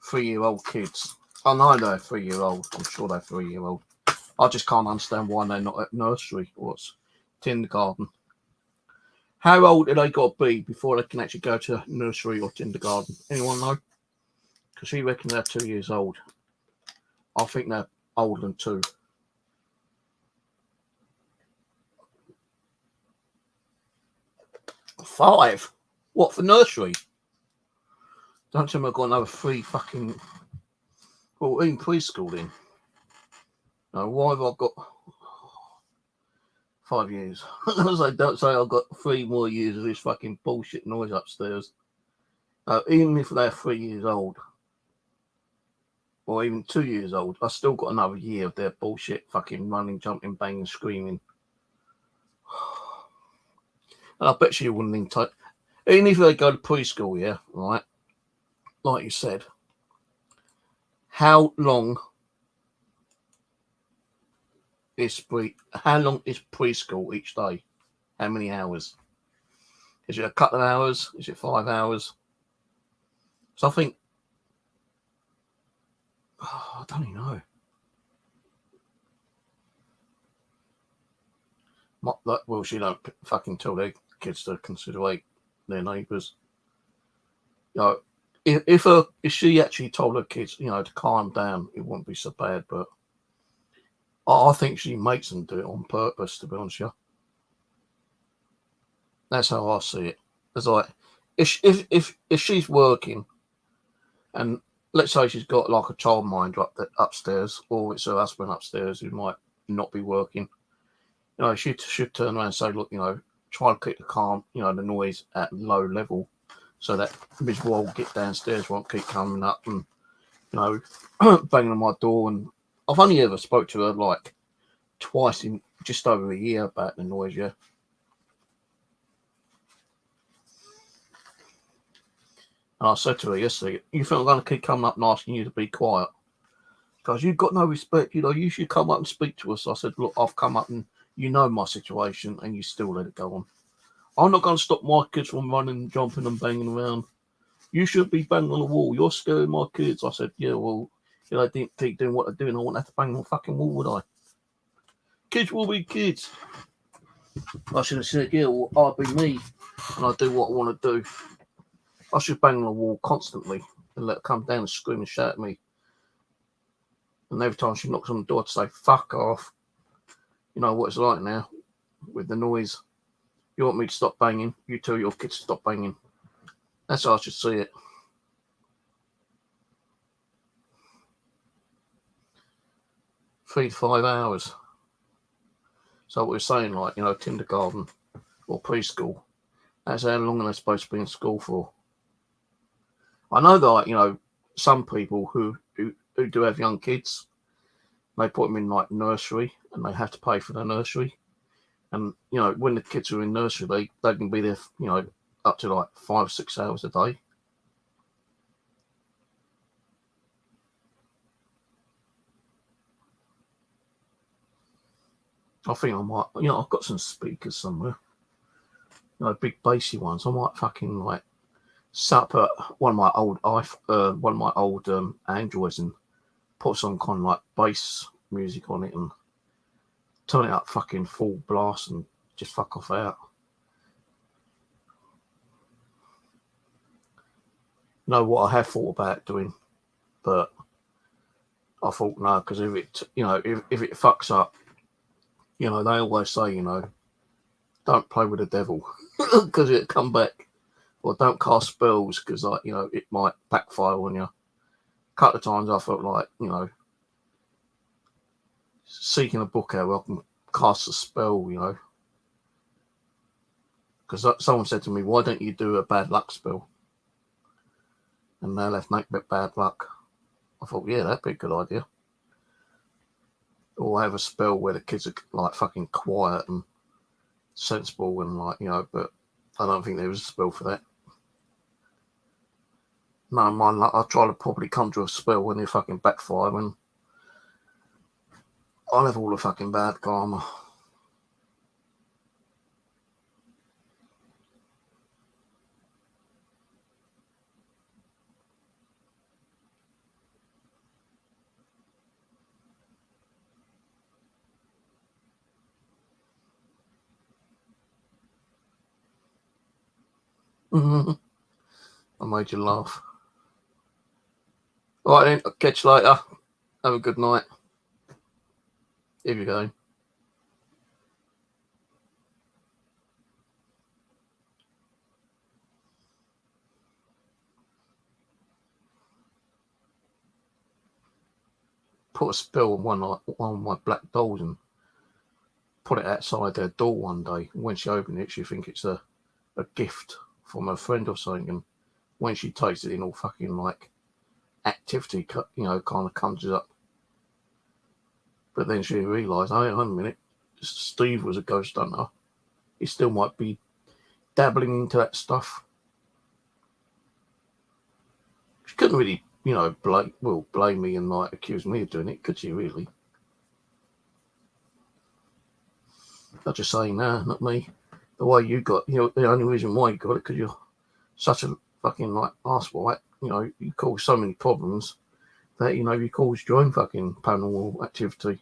3-year-old kids. I know they're 3-year-old. I'm sure they're 3-year-old. I just can't understand why they're not at nursery or kindergarten. How old do they got to be before they can actually go to nursery or kindergarten? Anyone know? Because she reckons they're 2 years old. I think they're older than 2. Five? What, for nursery? Don't tell me I've got another 3 fucking... Well, in preschool then. Now, why have I got 5 years? So don't say I've got 3 more years of this fucking bullshit noise upstairs. Even if they're 3 years old, or even 2 years old, I still got another year of their bullshit fucking running, jumping, banging, screaming. And I bet you wouldn't even take, even if they go to preschool, yeah, right? Like you said, how long is preschool each day? How many hours? Is it a couple of hours? Is it 5 hours? So I think, I don't even know. Well, she don't fucking tell their kids to considerate their neighbours. You know, if she actually told her kids, you know, to calm down, it wouldn't be so bad. But I think she makes them do it on purpose. To be honest, yeah, that's how I see it. It's like if she's working, and let's say she's got like a childminder upstairs, or it's her husband upstairs who might not be working. You know, she should turn around and say, look, you know, try to keep the noise at low level, so that Ms. Wall get downstairs won't keep coming up and, you know, banging on my door. And I've only ever spoke to her like twice in just over a year about the noise, yeah. And I said to her yesterday, you think I'm going to keep coming up and asking you to be quiet? Because you've got no respect, you know, you should come up and speak to us. I said, look, I've come up and you know my situation and you still let it go on. I'm not going to stop my kids from running, jumping and banging around. You should be banging on the wall. You're scaring my kids. I said, yeah, well, if they didn't keep doing what they're doing, I wouldn't have to bang on the fucking wall, would I? Kids will be kids. I should have said, yeah, well, I'll be me and I do what I want to do. I should bang on the wall constantly and let her come down and scream and shout at me. And every time she knocks on the door to say, fuck off, you know what it's like now with the noise. You want me to stop banging? You tell your kids to stop banging. That's how I should see it. 3 to 5 hours. So we're saying, like, you know, kindergarten or preschool. That's how long are they supposed to be in school for? I know that, like, you know, some people who do have young kids, they put them in like nursery and they have to pay for the nursery. And, you know, when the kids are in nursery, they can be there, you know, up to like 5 or 6 hours a day. I think I might, you know, I've got some speakers somewhere, you know, big bassy ones. I might fucking like set up one of my old Androids and put some kind of like bass music on it and turn it up fucking full blast and just fuck off out. You know what I have thought about doing, but I thought no, because if it fucks up, you know, they always say, you know, don't play with the devil because it'll come back, or don't cast spells because, like, you know, it might backfire on you. A couple of times I felt like, you know, seeking a book out where I can cast a spell, you know, because someone said to me, why don't you do a bad luck spell? And they'll have nothing but bad luck. I thought, yeah, that'd be a good idea. Or have a spell where the kids are like fucking quiet and sensible and, like, you know, but I don't think there was a spell for that. No, mine, like, I try to probably conjure a spell when they fucking backfire and I'll have all the fucking bad karma. I made you laugh. All right then, I'll catch you later. Have a good night. Here you go. put a spell on one of my black dolls and put it outside their door one day. When she opened it, she think it's a gift from her friend or something. And when she takes it in, all fucking like activity, you know, kind of comes up. But then she realised, oh, hang on a minute, Steve was a ghost hunter. He still might be dabbling into that stuff. She couldn't really, you know, blame me and like accuse me of doing it, could she really? I'm just saying, nah, not me. The way you got, you know, the only reason why you got it because you're such a fucking like arsewhite. You know, you cause so many problems that, you know, you caused your own fucking paranormal activity.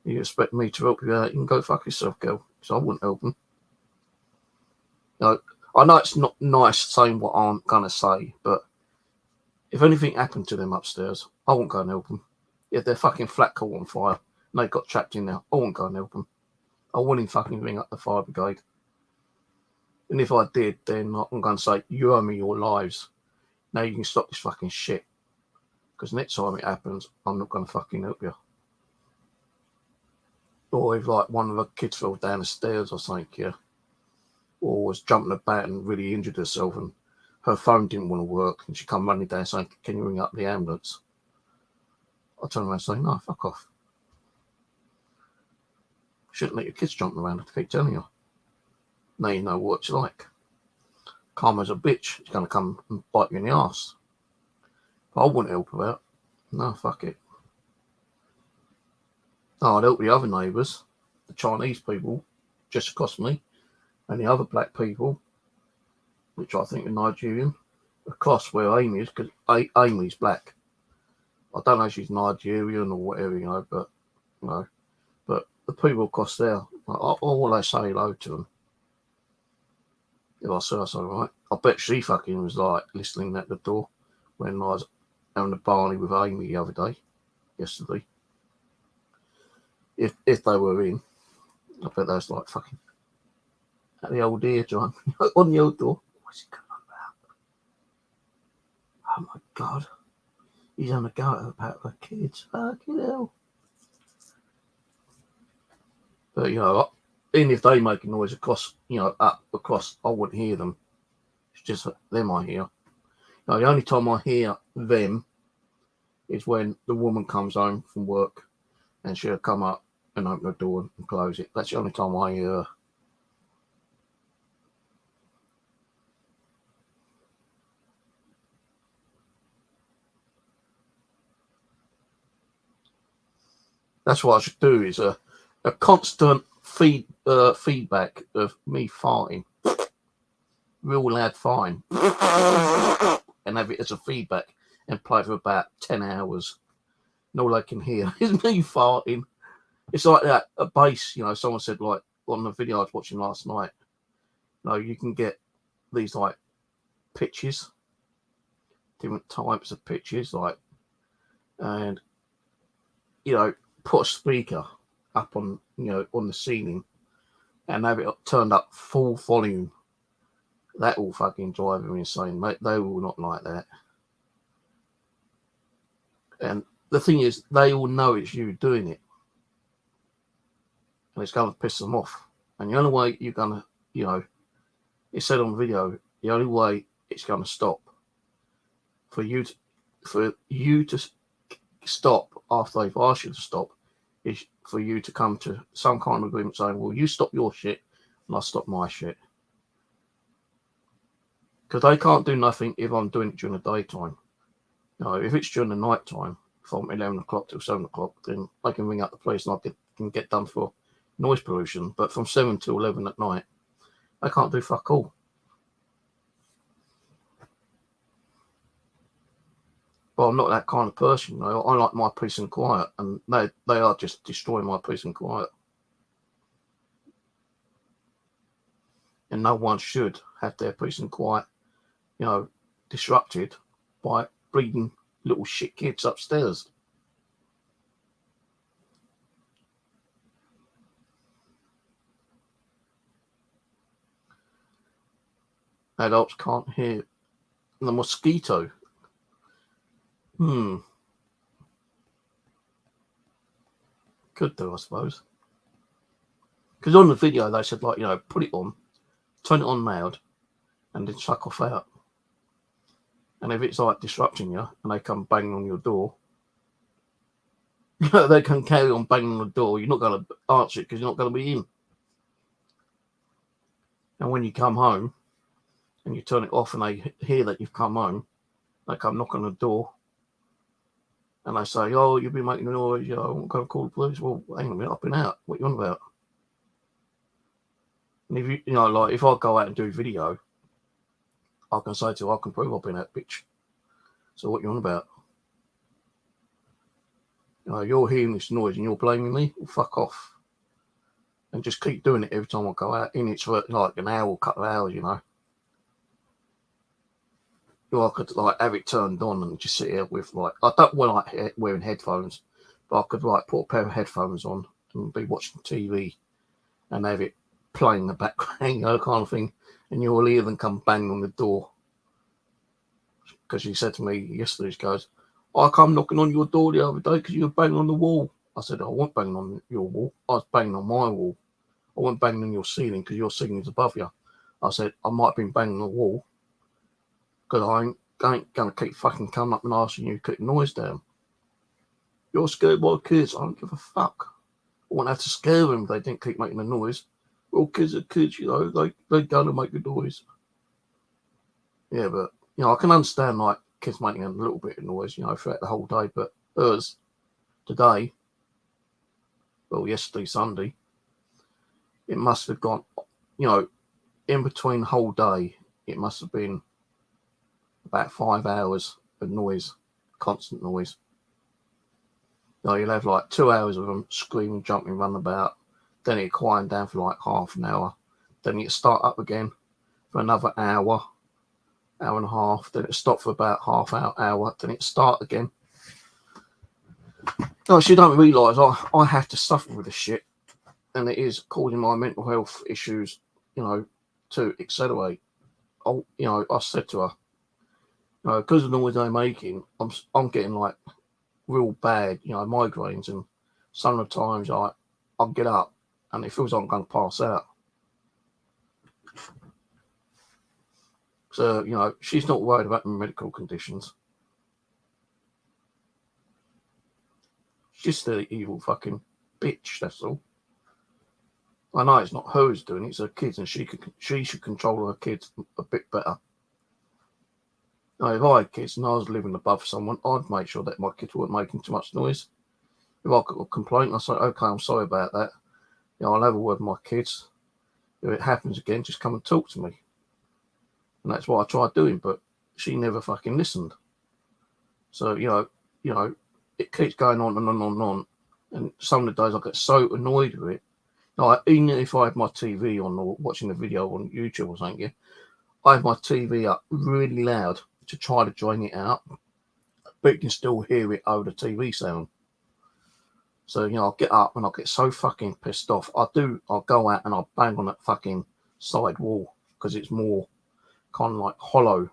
You expect me to help you out? You can go fuck yourself, girl. So I wouldn't help them. You know, I know it's not nice saying what I'm gonna say, but if anything happened to them upstairs, I won't go and help them. If their fucking flat caught on fire and they got trapped in there, I won't go and help them. I wouldn't fucking ring up the fire brigade. And if I did, then I'm going to say, you owe me your lives. Now you can stop this fucking shit. Because next time it happens, I'm not going to fucking help you. Or if like one of the kids fell down the stairs or something, yeah. Or was jumping about and really injured herself and her phone didn't want to work and she come running down saying, can you ring up the ambulance? I turn around and say, no, fuck off. Shouldn't let your kids jump around, I keep telling you. Now you know what it's like. Karma's a bitch. She's going to come and bite you in the arse. But I wouldn't help her out. No, fuck it. No, I'd help the other neighbours, the Chinese people, just across me, and the other black people, which I think are Nigerian, across where Amy is, because Amy's black. I don't know if she's Nigerian or whatever, you know, but, you know, but the people across there, I will say hello to them. If I say that's all right. I bet she fucking was like listening at the door when I was having a barney with Amy the other day, yesterday. If they were in, I bet they was like fucking at the old ear, John, on the old door. What's he going on about? Oh my God. He's on a go about the kids. Fucking hell. But, you know, even if they make a noise across, you know, up across, I wouldn't hear them. It's just them I hear. Now, the only time I hear them is when the woman comes home from work and she'll come up and open the door and close it. That's the only time I hear her. That's what I should do, is a constant feedback of me farting. Real loud fine. And have it as a feedback and play for about 10 hours. And all I can hear is me farting. It's like that, a bass, you know, someone said like on the video I was watching last night, you know, you can get these like pitches, different types of pitches, like, and, you know, put a speaker up on, you know, on the ceiling and have it turned up full volume. That will fucking drive them insane, mate. They will not like that. And the thing is, they all know it's you doing it. And it's going to piss them off. And the only way you're going to, you know, it said on the video, the only way it's going to stop for you to stop after they've asked you to stop is for you to come to some kind of agreement saying, well, you stop your shit and I stop my shit. Because they can't do nothing if I'm doing it during the daytime. You know, if it's during the night time, from 11 o'clock till 7 o'clock, then I can ring up the police and I can get done for noise pollution. But from 7 till 11 at night, I can't do fuck all. But I'm not that kind of person, you know. I like my peace and quiet, and they are just destroying my peace and quiet. And no one should have their peace and quiet, you know, disrupted by bleeding little shit kids upstairs. Adults can't hear the mosquito. Could do, I suppose. Because on the video they said, like, you know, put it on, turn it on loud, and then suck off out. And if it's like disrupting you and they come banging on your door, you know, they can carry on banging on the door. You're not going to answer it because you're not going to be in. And when you come home and you turn it off and they hear that you've come home, they come knock on the door and they say, oh, you've been making a noise, you know, I'm going to call the police. Well, hang on a minute, I've been out. What are you on about? And if you know, like, if I go out and do video, I can say to her, I can prove I've been out, bitch. So what are you on about? You know, you're hearing this noise and you're blaming me? Well, fuck off. And just keep doing it every time I go out. In it's for like an hour or a couple of hours, you know. Or I could like have it turned on and just sit here with like, I don't like wearing headphones, but I could like put a pair of headphones on and be watching TV and have it playing in the background, you know, kind of thing. And you'll hear them come bang on the door. Because she said to me yesterday, she goes, I come knocking on your door the other day because you were banging on the wall. I said, I wasn't banging on your wall. I was banging on my wall. I wasn't banging on your ceiling because your ceiling is above you. I said, I might have been banging on the wall because I ain't going to keep fucking coming up and asking you to keep the noise down. You're scared by kids. I don't give a fuck. I wouldn't have to scare them if they didn't keep making the noise. Well, kids are kids, you know, they're going to make the noise. Yeah, but, you know, I can understand, like, kids making a little bit of noise, you know, throughout the whole day, but hers, today, well, yesterday, Sunday, it must have gone, you know, in between the whole day, it must have been about 5 hours of noise, constant noise. You know, you'll have like 2 hours of them screaming, jumping, running about, then it'll quiet down for like half an hour, then it'll start up again for another hour, hour and a half, then it'll stop for about half hour, then it'll start again. No, she don't realise I have to suffer with this shit, and it is causing my mental health issues, you know, to accelerate. You know, I said to her, you know, because of the noise I'm making, I'm getting like real bad, you know, migraines, and some of the times I'll get up and it feels like I'm going to pass out. So, you know, she's not worried about my medical conditions. She's just the evil fucking bitch, that's all. I know it's not her who's doing it, it's her kids, and she should control her kids a bit better. You know, if I had kids and I was living above someone, I'd make sure that my kids weren't making too much noise. If I got a complaint, I say, okay, I'm sorry about that. You know, I'll have a word with my kids. If it happens again, just come and talk to me. And that's what I tried doing, but she never fucking listened. So, you know, it keeps going on and on and on. And some of the days I get so annoyed with it. Like, even if I have my TV on or watching a video on YouTube or something, I have my TV up really loud to try to join it out, but you can still hear it over the TV sound. So, you know, I'll get up and I'll get so fucking pissed off. I'll go out and I'll bang on that fucking side wall because it's more kind of like hollow.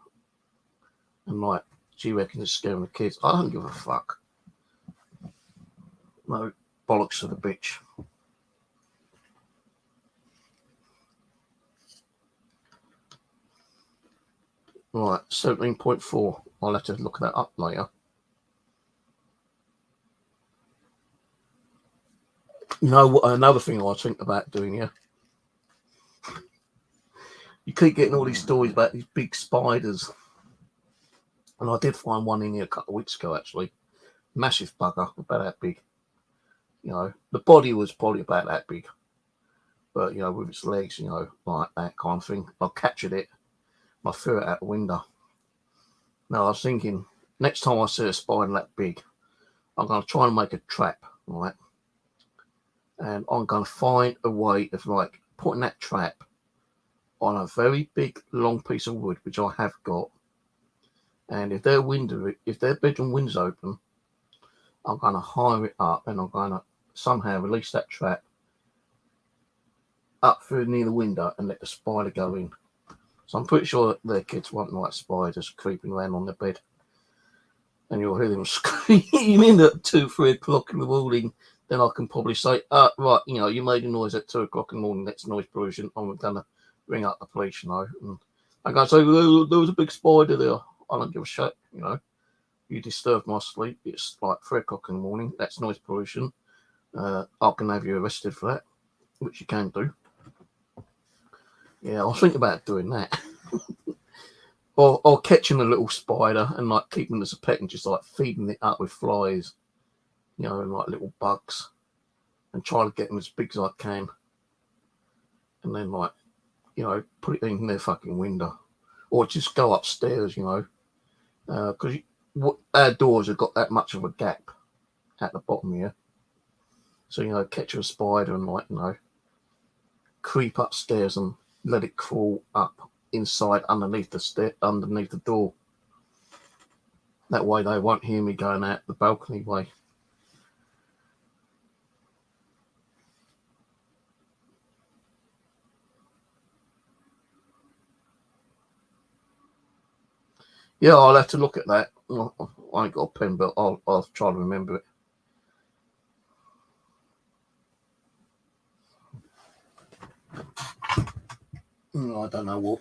And like, she reckons it's scaring the kids. I don't give a fuck. No bollocks to the bitch. Right, 17.4. I'll have to look that up later. You know what? Another thing I think about doing here. You keep getting all these stories about these big spiders. And I did find one in here a couple of weeks ago, actually. Massive bugger, about that big. You know, the body was probably about that big. But, you know, with its legs, you know, like that kind of thing. I captured it. I threw it out the window. Now, I was thinking, next time I see a spider that big, I'm going to try and make a trap, right? And I'm going to find a way of, like, putting that trap on a very big, long piece of wood, which I have got. And if their bedroom window's open, I'm going to hire it up and I'm going to somehow release that trap up through near the window and let the spider go in. So I'm pretty sure that their kids won't like spiders creeping around on the bed. And you'll hear them screaming at 2-3 o'clock in the morning. then I can probably say, right, you know, you made a noise at 2 o'clock in the morning, that's noise pollution. I'm going to ring up the police, you know. And I'm going to say, there was a big spider there. I don't give a shit, you know. You disturb my sleep. It's like 3 o'clock in the morning. That's noise pollution. I can have you arrested for that, which you can do. Yeah, I was thinking about doing that. or catching a little spider and like keeping it as a pet and just like feeding it up with flies, you know, and like little bugs, and try to get them as big as I can. And then like, you know, put it in their fucking window. Or just go upstairs, you know. Because our doors have got that much of a gap at the bottom here. So, you know, catch a spider and like, you know, creep upstairs and let it crawl up inside underneath the door. That way they won't hear me going out the balcony way. Yeah, I'll have to look at that. I ain't got a pen, but I'll try to remember it. I don't know what.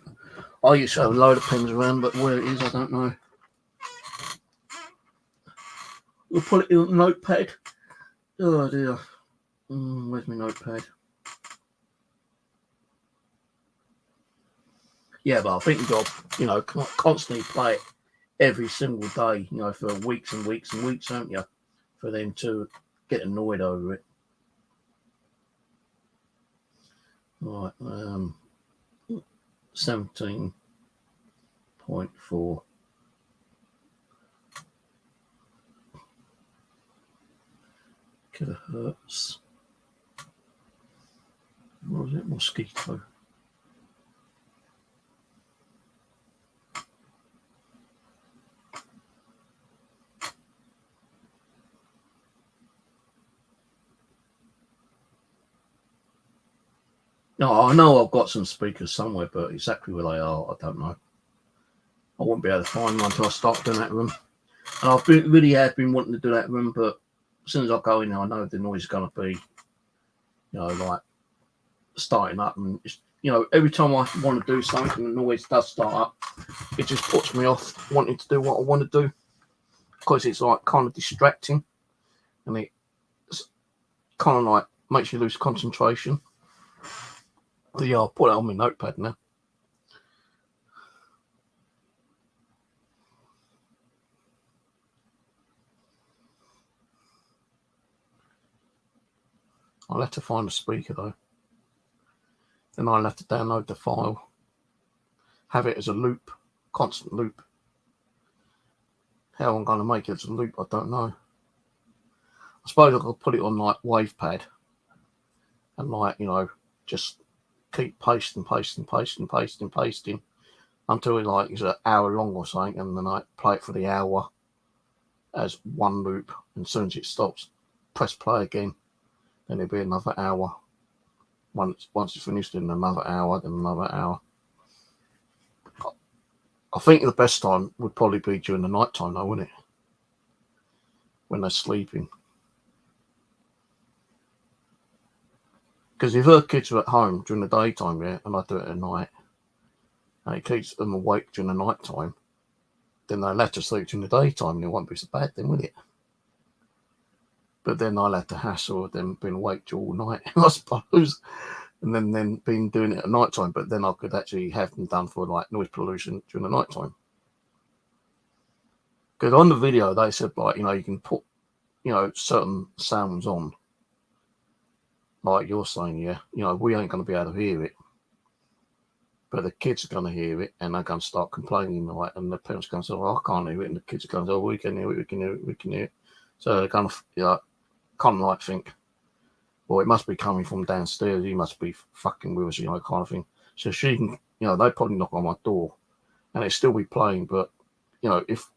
I used to have a load of pens around, but where it is, I don't know. We'll put it in a notepad. Oh dear. Where's my notepad? Yeah, but I think you've got to, you know, constantly play it every single day, you know, for weeks and weeks and weeks, don't you? For them to get annoyed over it. Right, 17.4. Kilohertz. What was it? Mosquito. No, I know I've got some speakers somewhere, but exactly where they are, I don't know. I won't be able to find one until I start doing that room. And I've really have been wanting to do that room, but as soon as I go in there, I know the noise is going to be, you know, like starting up. And, you know, every time I want to do something, the noise does start up. It just puts me off wanting to do what I want to do because it's like kind of distracting and it's kind of like makes you lose concentration. But yeah, I'll put it on my notepad now. I'll have to find a speaker though. Then I'll have to download the file, have it as a loop, constant loop. How I'm going to make it as a loop, I don't know. I suppose I could put it on like WavePad and like, you know, just keep pasting until it like is an hour long or something, and then I play it for the hour as one loop, and as soon as it stops, press play again, then it'll be another hour. Once it's finished, then another hour, then another hour. I think the best time would probably be during the night time though, wouldn't it? When they're sleeping. Because if her kids are at home during the daytime, yeah, and I do it at night, and it keeps them awake during the night time, then they'll have to sleep during the daytime, and it won't be so bad then, will it? But then I'll have to hassle them being awake all night, I suppose, and then being doing it at night time. But then I could actually have them done for like noise pollution during the night time. Because on the video they said like, you know, you can put, you know, certain sounds on, like you're saying, yeah, you know, we ain't going to be able to hear it, but the kids are going to hear it, and they're going to start complaining, like, and the parents are going to say, well, I can't hear it, and the kids are going to say, oh, we can hear it, we can hear it, we can hear it. So they're going to, you know, kind of like think, well, it must be coming from downstairs, he must be fucking with us, you know, kind of thing. So she can, you know, they probably knock on my door, and it still be playing, but, you know, if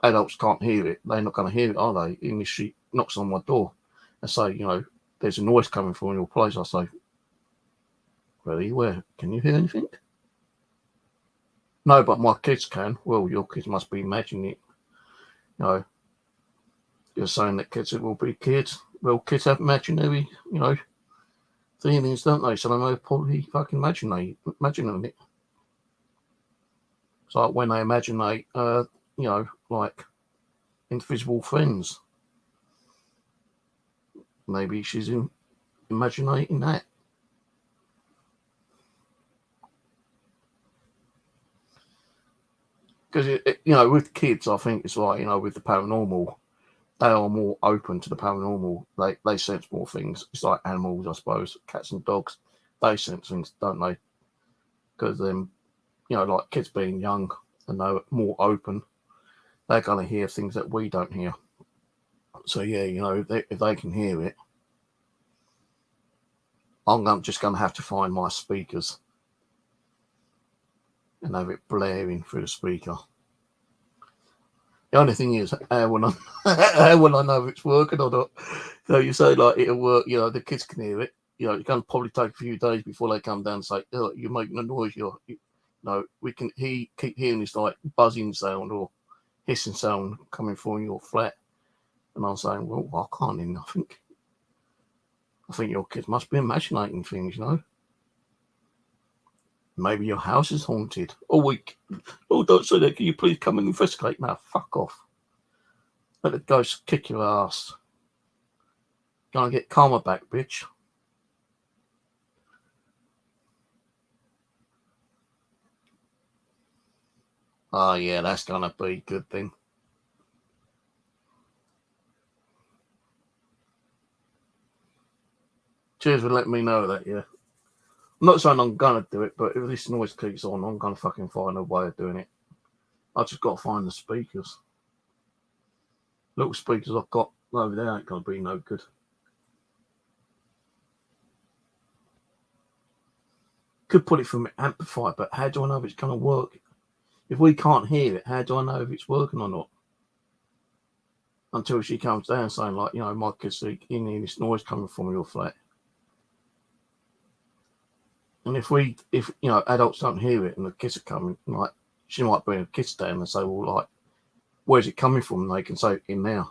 adults can't hear it, they're not going to hear it, are they? Even if she knocks on my door and say, you know, there's a noise coming from your place, I say, really, where? Can you hear anything? No, but my kids can. Well, your kids must be imagining it. You know, you're saying that kids will be kids. Well, kids have imaginary, feelings, don't they? So they may probably fucking imagining it. It's like when they imaginate, like invisible friends. Maybe she's imagining that. Because, with kids, I think it's like, with the paranormal, they are more open to the paranormal. They sense more things. It's like animals, I suppose. Cats and dogs, they sense things, don't they? Because, like kids being young and they're more open, they're going to hear things that we don't hear. So, yeah, if they can hear it, I'm just going to have to find my speakers and have it blaring through the speaker. The only thing is, how will I know if it's working or not? So you say, like, it'll work, the kids can hear it. It can probably take a few days before they come down and say, oh, you're making a noise. We can keep hearing this, like, buzzing sound or hissing sound coming from your flat. And I'm saying, well, I can't hear nothing. I think your kids must be imagining things, Maybe your house is haunted. Oh, don't say that. Can you please come and investigate? Now, fuck off. Let the ghost kick your ass. Gonna get karma back, bitch. Oh, yeah, that's gonna be a good thing. Cheers for letting me know that, yeah. I'm not saying I'm gonna do it, but if this noise keeps on, I'm gonna fucking find a way of doing it. I just gotta find the speakers. Little speakers I've got over there ain't gonna be no good. Could put it from an amplifier, but how do I know if it's gonna work? If we can't hear it, how do I know if it's working or not? Until she comes down saying, like, my kids see in here this noise coming from your flat. And if adults don't hear it and the kids are coming, like, she might bring the kids down and say, well, like, where's it coming from? And they can say, in there. And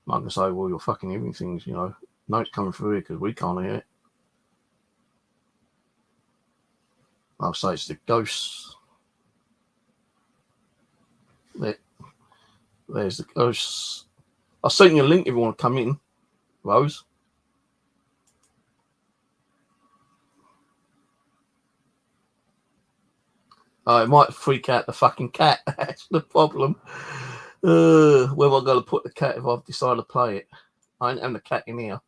I can say, well, you're fucking hearing things, no, it's coming through here because we can't hear it. I'll say it's the ghosts. There's the ghosts. I'll send you a link if you want to come in, Rose. It might freak out the fucking cat. That's the problem. Where am I going to put the cat if I've decided to play it? I ain't having the cat in here.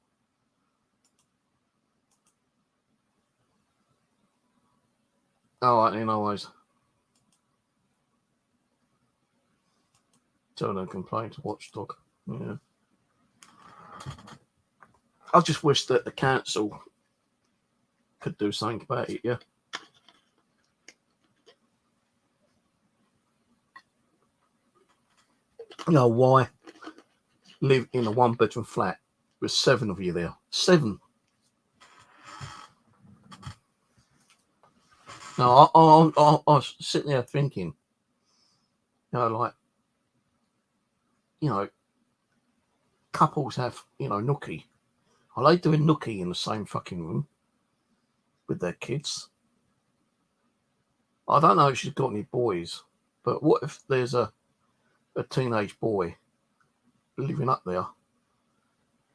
All right, anyways. Tell them complain to Watchdog. Yeah. I just wish that the council could do something about it, yeah. Why live in a one-bedroom flat with 7 of you there? 7. Now, I was sitting there thinking, couples have, nookie. Are they doing nookie in the same fucking room with their kids? I don't know if she's got any boys, but what if there's a teenage boy living up there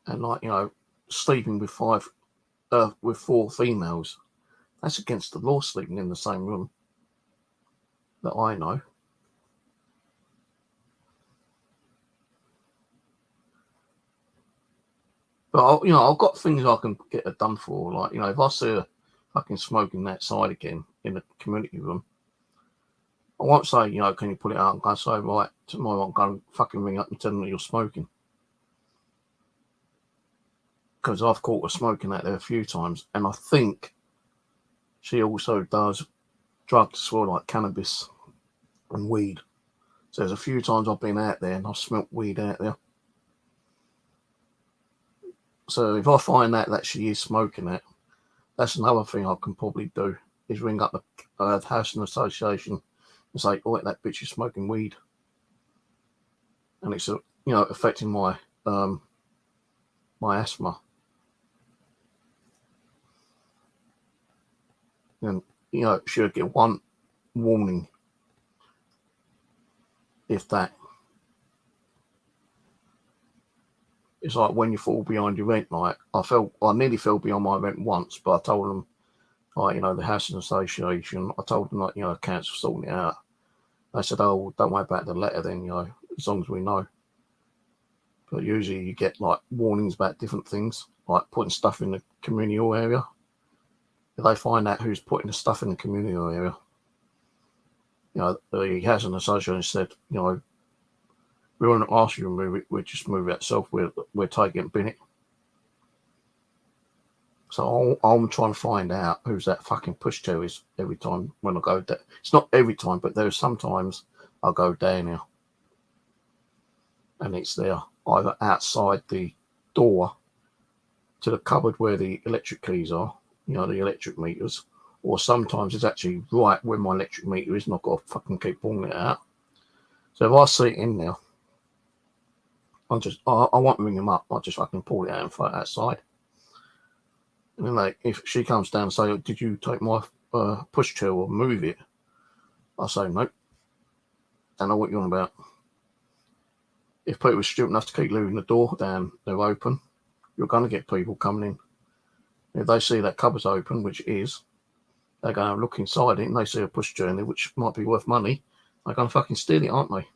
and, sleeping with 4 females? That's against the law, sleeping in the same room that I know. But, I've got things I can get her done for. Like, if I see her fucking smoking outside again in the community room, I won't say, can you put it out? I'm going to say, right, tomorrow I'm going to fucking ring up and tell them that you're smoking. Because I've caught her smoking out there a few times. And I think she also does drugs as well, like cannabis and weed. So there's a few times I've been out there and I've smelt weed out there. So if I find out that she is smoking it, that's another thing I can probably do, is ring up the housing association and say, oh, that bitch is smoking weed. And it's, affecting my my asthma. And, you know, she'll get one warning, if that. It's like when you fall behind your rent. Like I nearly fell behind my rent once, but I told them, like, you know, the housing association, I told them, like, you know, council sorting it out. They said, oh, don't worry about the letter then, you know, as long as we know. But usually you get like warnings about different things, like putting stuff in the communal area. If they find out who's putting the stuff in the communal area, you know, the housing association said, you know, we won't ask you to move it, we just move it ourselves, we're taking it, bin it. So I'm trying to find out who's that fucking pushchair is every time when I go down. It's not every time, but there's sometimes I go down here and it's there, either outside the door to the cupboard where the electric keys are, you know, the electric meters, or sometimes it's actually right where my electric meter is and I've got to fucking keep pulling it out. So if I see it in there, I won't ring him up, I'll just fucking pull it out and throw it outside. And then, like, if she comes down and say, did you take my pushchair or move it? I say, nope. Don't know what you're on about. If people are stupid enough to keep leaving the door down, they're open, you're going to get people coming in. If they see that cupboard's open, which it is, they're going to look inside it and they see a pushchair in there, which might be worth money. They're going to fucking steal it, aren't they?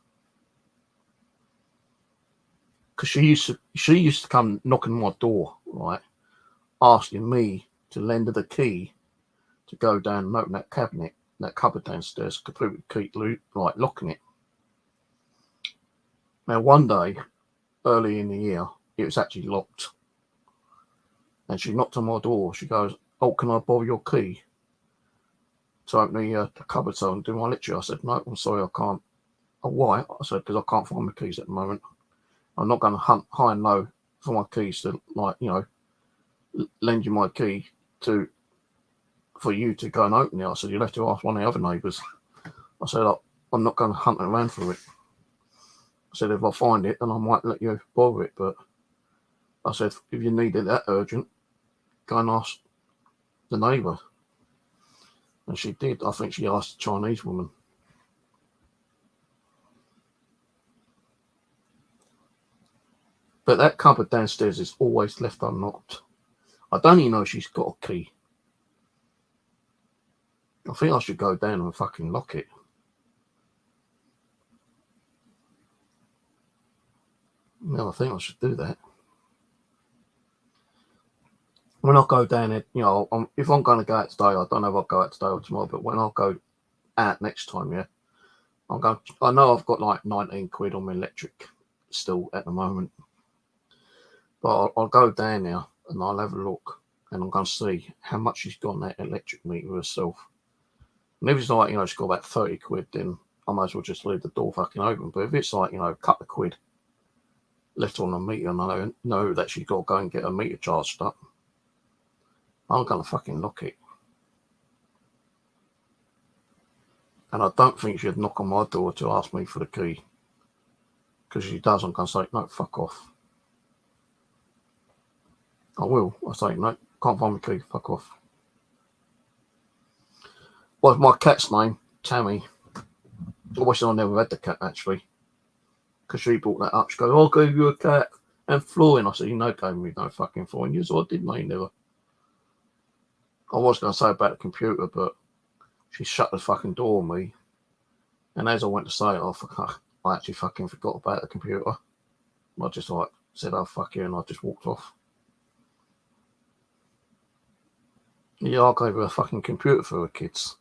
Because she used to come knocking on my door, right, asking me to lend her the key to go down and open that cabinet, that cupboard downstairs, completely keep like locking it. Now, one day, early in the year, it was actually locked. And she knocked on my door. She goes, oh, can I borrow your key to open the cupboard so I can do my lecture? I said, no, I'm sorry, I can't. Oh, why? I said, because I can't find my keys at the moment. I'm not going to hunt high and low for my keys to, like, you know, lend you my key for you to go and open it. I said, you'll have to ask one of the other neighbours. I said, I'm not going to hunt around for it. I said, if I find it, then I might let you borrow it. But I said, if you need it that urgent, go and ask the neighbour. And she did. I think she asked the Chinese woman. But that cupboard downstairs is always left unlocked. I don't even know if she's got a key. I think I should go down and fucking lock it. No, I think I should do that. When I go down it, you know, if I'm going to go out today, I don't know if I'll go out today or tomorrow, but when I'll go out next time, yeah, I know I've got like 19 quid on my electric still at the moment. But I'll go down there and I'll have a look and I'm going to see how much she's got on that electric meter herself. And if it's like, you know, she's got about 30 quid, then I might as well just leave the door fucking open. But if it's like, you know, a couple of quid left on the meter and I know that she's got to go and get a meter charged up, I'm going to fucking lock it. And I don't think she'd knock on my door to ask me for the key. Because if she does, I'm going to say, no, fuck off. I will. I say, no, can't find my key, fuck off. What's my cat's name? Tammy. I wish I never had the cat, actually. Because she brought that up. She goes, I'll give you a cat and Flooring. I said, you know, gave me no fucking Flooring. You said, I didn't know you never. I was going to say about the computer, but she shut the fucking door on me. And as I went to say it, I actually fucking forgot about the computer. I just like said, oh, fuck you, and I just walked off. Yeah, I gave her a fucking computer for her kids.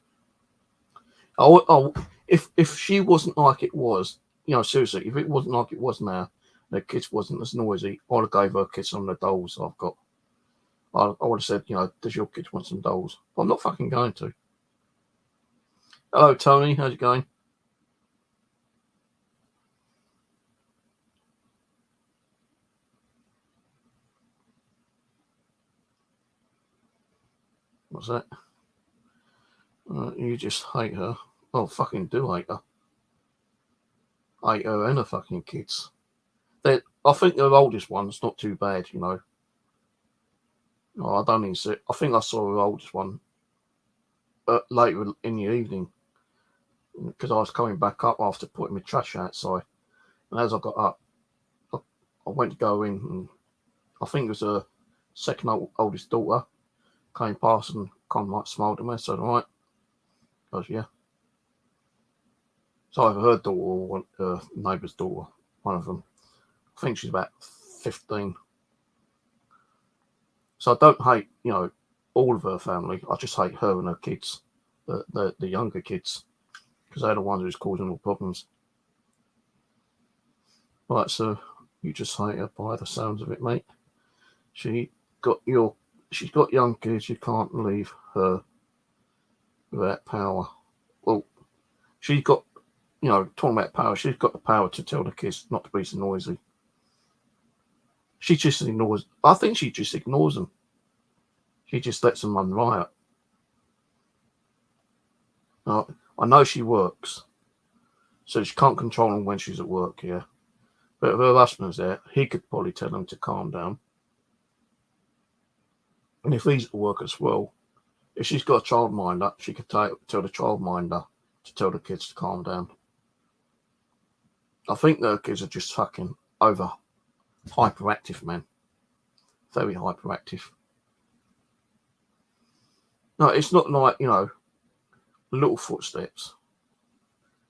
If she wasn't like it was, you know, seriously, if it wasn't like it was now, the kids wasn't as noisy, I'd have gave her kids some of the dolls I've got. I would have said, you know, does your kids want some dolls? But I'm not fucking going to. Hello, Tony. How's it going? What's that? You just hate her. Oh, fucking do hate her. Hate her and her fucking kids. I think the oldest one's not too bad, you know. Oh, I don't even see. I think I saw her oldest one later in the evening because I was coming back up after putting my trash outside. And as I got up, I went to go in, and I think it was her second oldest daughter came past and kind of like smiled at me. I said, "All right." I goes, "Yeah." So either her daughter or her neighbour's daughter, one of them. I think she's about 15. So I don't hate, all of her family. I just hate her and her kids, the younger kids, because they're the ones who's causing all problems. Right, so you just hate her by the sounds of it, mate. She's got young kids. You can't leave her without power. Well, she's got, talking about power. She's got the power to tell the kids not to be so noisy. She just ignores. I think she just ignores them. She just lets them run riot. I know she works, so she can't control them when she's at work, yeah. But if her husband's there, he could probably tell them to calm down. And if he's at work as well, if she's got a childminder, she could tell the childminder to tell the kids to calm down. I think their kids are just fucking over hyperactive, man. Very hyperactive. No, it's not like, little footsteps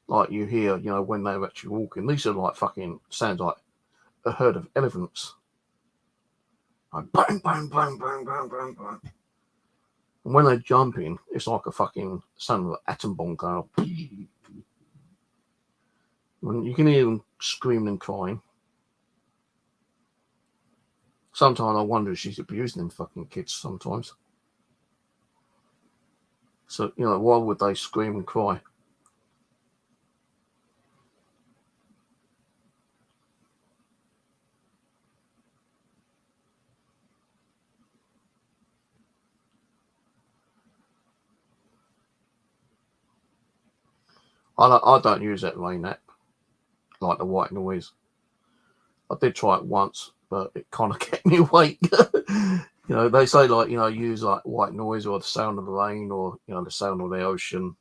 like you hear, when they're actually walking. These are like fucking, sounds like a herd of elephants. Like bang, bang, bang, bang, bang, bang, bang. And when they're jumping, it's like a fucking sound of an atom bomb going off. When you can hear them screaming and crying. Sometimes I wonder if she's abusing them fucking kids sometimes. So, why would they scream and cry? I don't use that rain app, like the white noise. I did try it once, but it kind of kept me awake. They say use like white noise or the sound of the rain or, the sound of the ocean.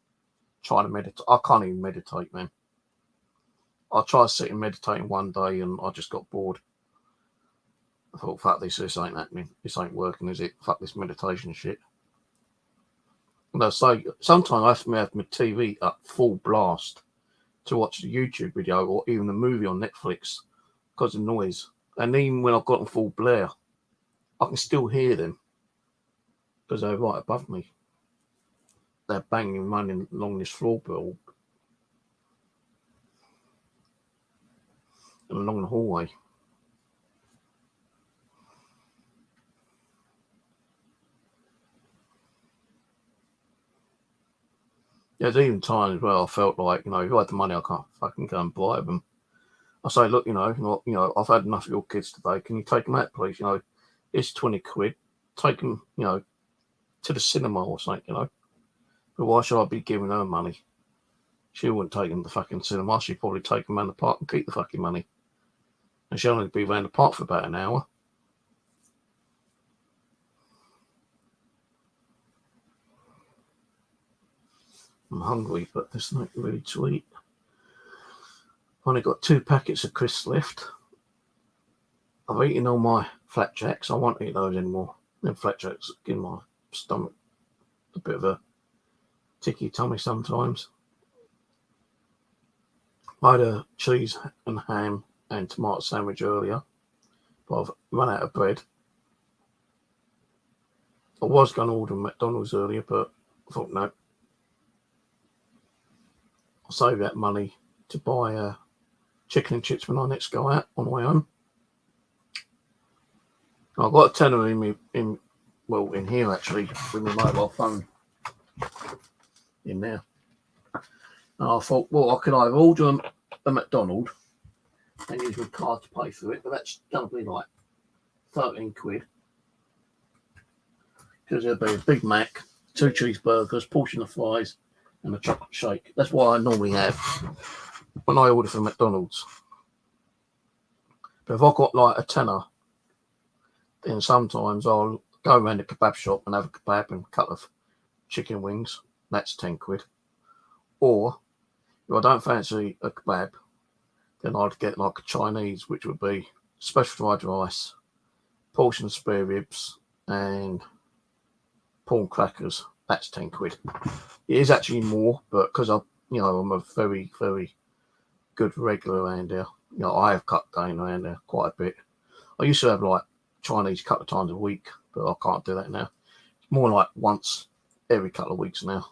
Trying to meditate. I can't even meditate, man. I tried sitting meditating one day and I just got bored. I thought, fuck this ain't happening. This ain't working, is it? Fuck this meditation shit. And I say, sometimes I have to have my TV up full blast to watch the YouTube video or even a movie on Netflix because of noise. And even when I've got them full blare, I can still hear them because they're right above me. They're banging, running along this floorboard and along the hallway. There's even times where I felt like, if I had the money, I can't fucking go and buy them. I say, look, I've had enough of your kids today. Can you take them out, please? It's 20 quid. Take them, to the cinema or something, But why should I be giving her money? She wouldn't take them to the fucking cinema. She'd probably take them around the park and keep the fucking money. And she'll only be around the park for about an hour. I'm hungry, but there's nothing really to eat. I've only got 2 packets of crisps left. I've eaten all my flapjacks. I won't eat those anymore. Them flapjacks give my stomach a bit of a ticky tummy sometimes. I had a cheese and ham and tomato sandwich earlier, but I've run out of bread. I was going to order McDonald's earlier, but I thought, no. I'll save that money to buy chicken and chips when I next go out on my own. I've got a tenner in here actually, with my mobile phone in there. And I thought, well, I could either order a McDonald's and use my card to pay for it, but that's going to be like 13 quid. Because there'll be a Big Mac, 2 cheeseburgers, portion of fries, and a chocolate shake. That's what I normally have when I order from McDonald's. But if I've got like a tenner, then sometimes I'll go go around the kebab shop and have a kebab and a couple of chicken wings. That's 10 quid. Or if I don't fancy a kebab, then I'd get like a Chinese, which would be special fried rice, portion of spare ribs, and prawn crackers. That's 10 quid. It is actually more, but because I'm a very, very good regular around there. I have cut down around there quite a bit. I used to have like Chinese a couple of times a week, but I can't do that now. It's more like once every couple of weeks now.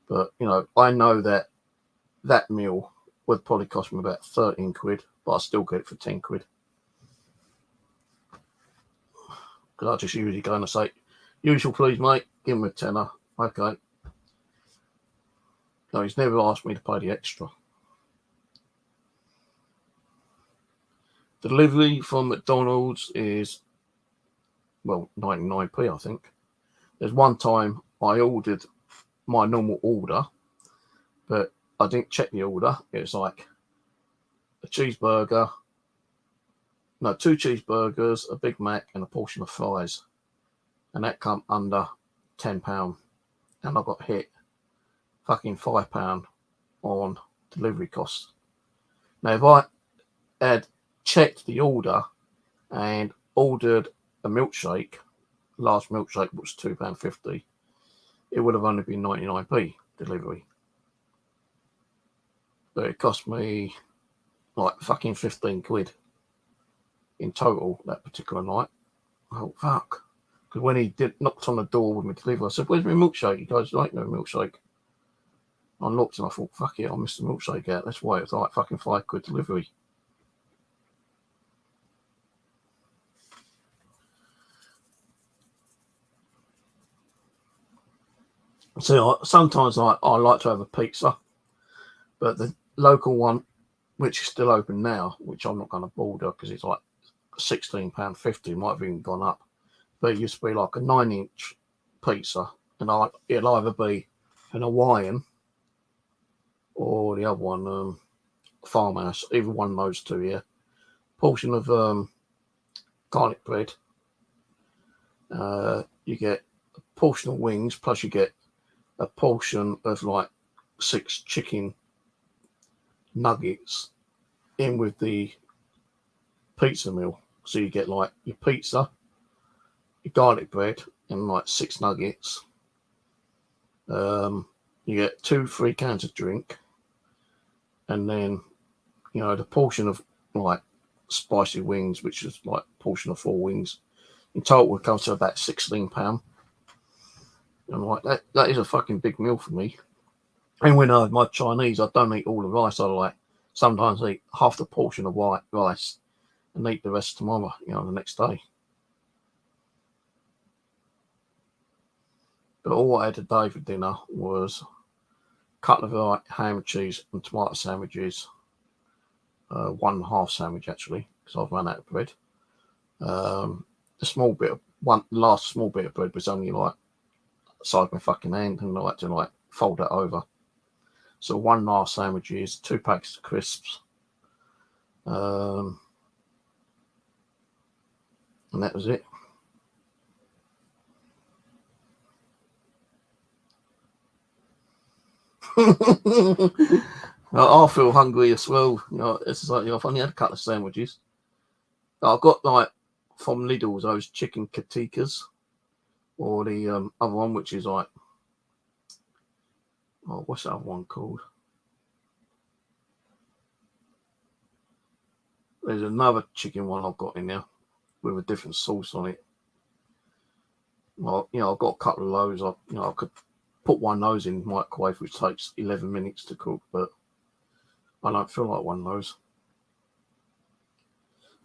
But I know that meal would probably cost me about 13 quid, but I still get it for 10 quid. Because I just usually go and say, usual please mate, give him a tenner. Okay. No, he's never asked me to pay the extra. Delivery from McDonald's is, 99p, I think. There's one time I ordered my normal order, but I didn't check the order. It was like a cheeseburger, no, 2 cheeseburgers, a Big Mac, and a portion of fries. And that come under £10. And I got hit fucking £5 on delivery costs. Now, if I had checked the order and ordered a milkshake, last milkshake was £2.50, it would have only been 99p delivery. But it cost me like fucking 15 quid in total that particular night. Oh, fuck. Because when he knocked on the door with me delivery, I said, "Where's my milkshake?" He goes, "Like no milkshake." I looked and I thought, fuck it, I missed the milkshake out. That's why it was like fucking 5 quid delivery. So sometimes I like to have a pizza, but the local one, which is still open now, which I'm not going to order because it's like £16.50, might have even gone up. But it used to be like a 9-inch pizza, and it'll either be an Hawaiian or the other one, farmhouse, either one of those two, yeah. Portion of garlic bread. You get a portion of wings, plus you get a portion of like 6 chicken nuggets in with the pizza meal. So you get like your pizza, your garlic bread, and like 6 nuggets. You get 2-3 cans of drink, and then the portion of like spicy wings, which is like a portion of 4 wings. In total, it comes to about £16. And like that is a fucking big meal for me. And when I have my Chinese, I don't eat all the rice. I like sometimes eat half the portion of white rice and eat the rest tomorrow, the next day. But all I had today for dinner was a couple of ham and cheese and tomato sandwiches. 1.5 sandwich actually, because I've run out of bread. The last small bit of bread was only like the size of my fucking hand, and I had to like fold that over. So 1.5 sandwiches, 2 packs of crisps, and that was it. I feel hungry as well. It's like I've only had a couple of sandwiches. I've got like from Lidl's those chicken katikas, or the other one, which is like, what's that other one called? There's another chicken one I've got in there with a different sauce on it. Well, I've got a couple of those. I could put one of those in the microwave, which takes 11 minutes to cook, but I don't feel like one of those.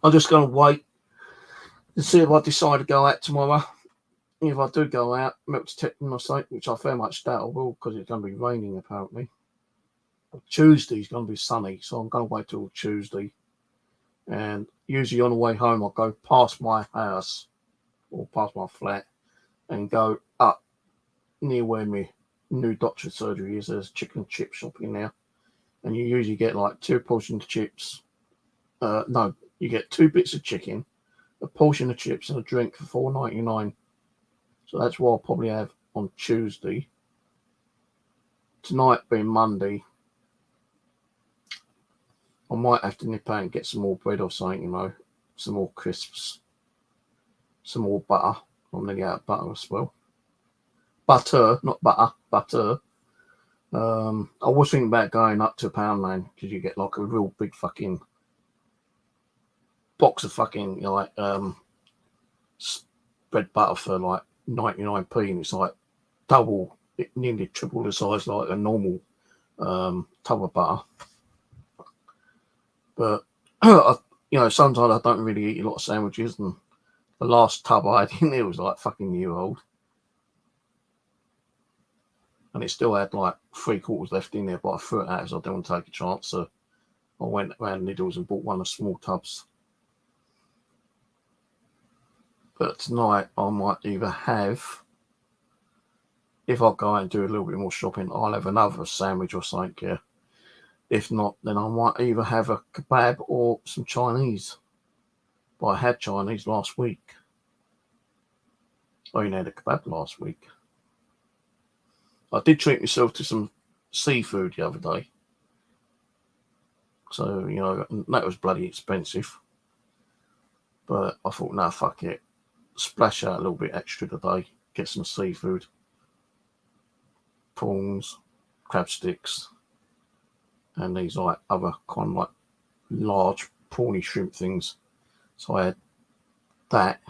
I'm just going to wait and see if I decide to go out tomorrow. If I do go out, milk detecting my state, which I very much doubt I will, because it's going to be raining apparently. Tuesday's going to be sunny, so I'm going to wait till Tuesday. And usually on the way home, I'll go past my house or past my flat and go up near where my new doctor's surgery is. There's a chicken chip shop in there. And you usually get like 2 portions of chips. No, you get 2 bits of chicken, a portion of chips, and a drink for $4.99 So that's what I'll probably have on Tuesday. Tonight being Monday, I might have to nip out and get some more bread or something, you know, some more crisps, some more butter. I'm nearly out of butter as well. Butter, not butter, butter. I was thinking about going up to Poundland because you get like a real big fucking box of fucking, you know, like bread butter for like 99p, and it's like double, nearly triple the size like a normal tub of butter. But you know, sometimes I don't really eat a lot of sandwiches, and the last tub I had in there was like fucking year old, and it still had like 3/4 left in there, but I threw it out as I didn't want to take a chance. So I went around Lidl's and bought one of the small tubs. But tonight I might either have, if I go out and do a little bit more shopping, I'll have another sandwich or something, yeah. If not, then I might either have a kebab or some Chinese. But I had Chinese last week. I only had a kebab last week. I did treat myself to some seafood the other day. So, you know, that was bloody expensive. But I thought, nah, fuck it. Splash out a little bit extra today. Get some seafood. Prawns, crab sticks, and these like other kind of like large prawny shrimp things. So I had that.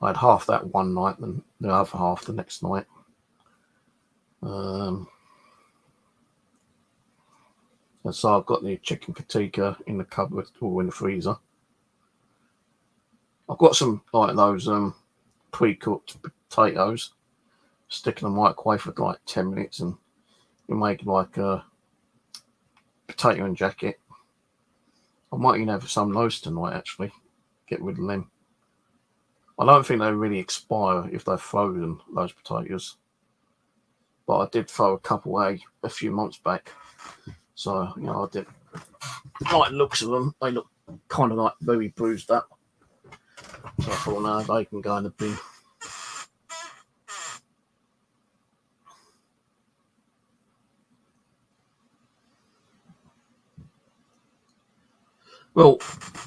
I had half that one night and the other half the next night. And so I've got the chicken katika in the cupboard or in the freezer. I've got some like those pre-cooked potatoes. Stick in the microwave for like 10 minutes, and you make like a potato and jacket. I might even have some of those tonight, actually. Get rid of them. I don't think they really expire if they're frozen, those potatoes. But I did throw a couple away a few months back. So, you know, I did like looks of them. They look kind of like very bruised up. So I thought, no, they can go in the bin. Well,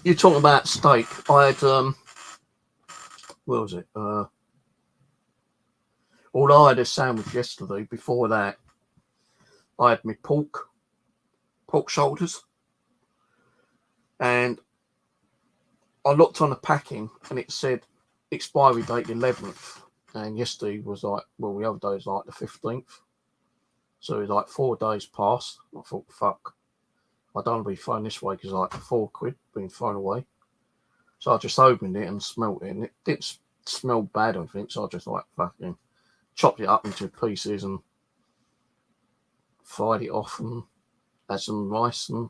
you're talking about steak. I had, where was it? Although I had a sandwich yesterday, before that, I had my pork shoulders. And I looked on the packing and it said expiry date 11th. And yesterday was like, well, the other day was like the 15th. So it was like 4 days past. I thought, fuck, I don't want to be thrown this way because like £4 being thrown away. So I just opened it and smelt it, and it didn't smell bad or anything. So I just like fucking chopped it up into pieces and fried it off and had some rice and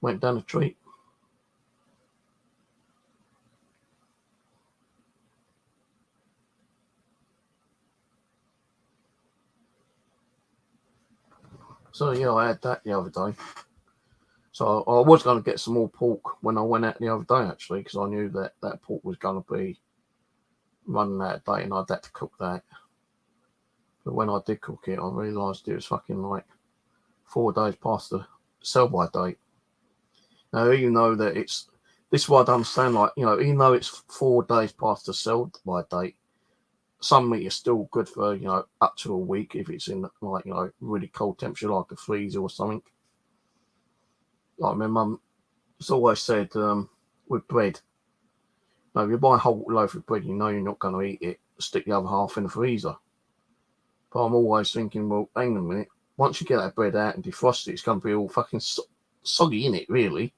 went down a treat. So yeah, I had that the other day. So I was going to get some more pork when I went out the other day, actually, because I knew that that pork was going to be running out of date and I'd have to cook that. But when I did cook it, I realised it was fucking like 4 days past the sell-by date. Now, even though that it's, this is what I don't understand, like, you know, even though it's 4 days past the sell-by date, some meat is still good for, you know, up to a week if it's in, like, you know, really cold temperature, like a freezer or something. Like my mum has always said, with bread, you know, if you buy a whole loaf of bread, you know you're not going to eat it, stick the other half in the freezer. But I'm always thinking, well, hang on a minute, once you get that bread out and defrost it, it's going to be all fucking soggy in it, really.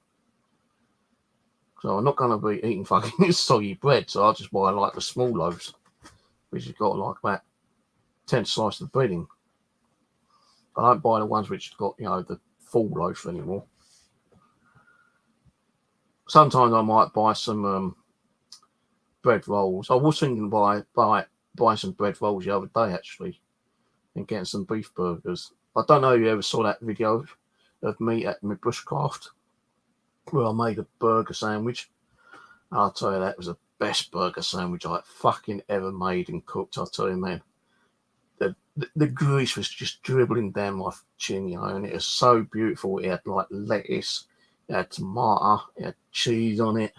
So I'm not going to be eating fucking soggy bread, so I'll just buy like the small loaves, which has got like about 10 slices of bread in. I don't buy the ones which have got, you know, the full loaf anymore. Sometimes I might buy some bread rolls. I was thinking buy some bread rolls the other day, actually, and getting some beef burgers. I don't know if you ever saw that video of me at my bushcraft where I made a burger sandwich. And I'll tell you, that was a best burger sandwich I fucking ever made and cooked. I'll tell you, man. The grease was just dribbling down my chin, you know, and it was so beautiful. It had like lettuce, it had tomato, it had cheese on it,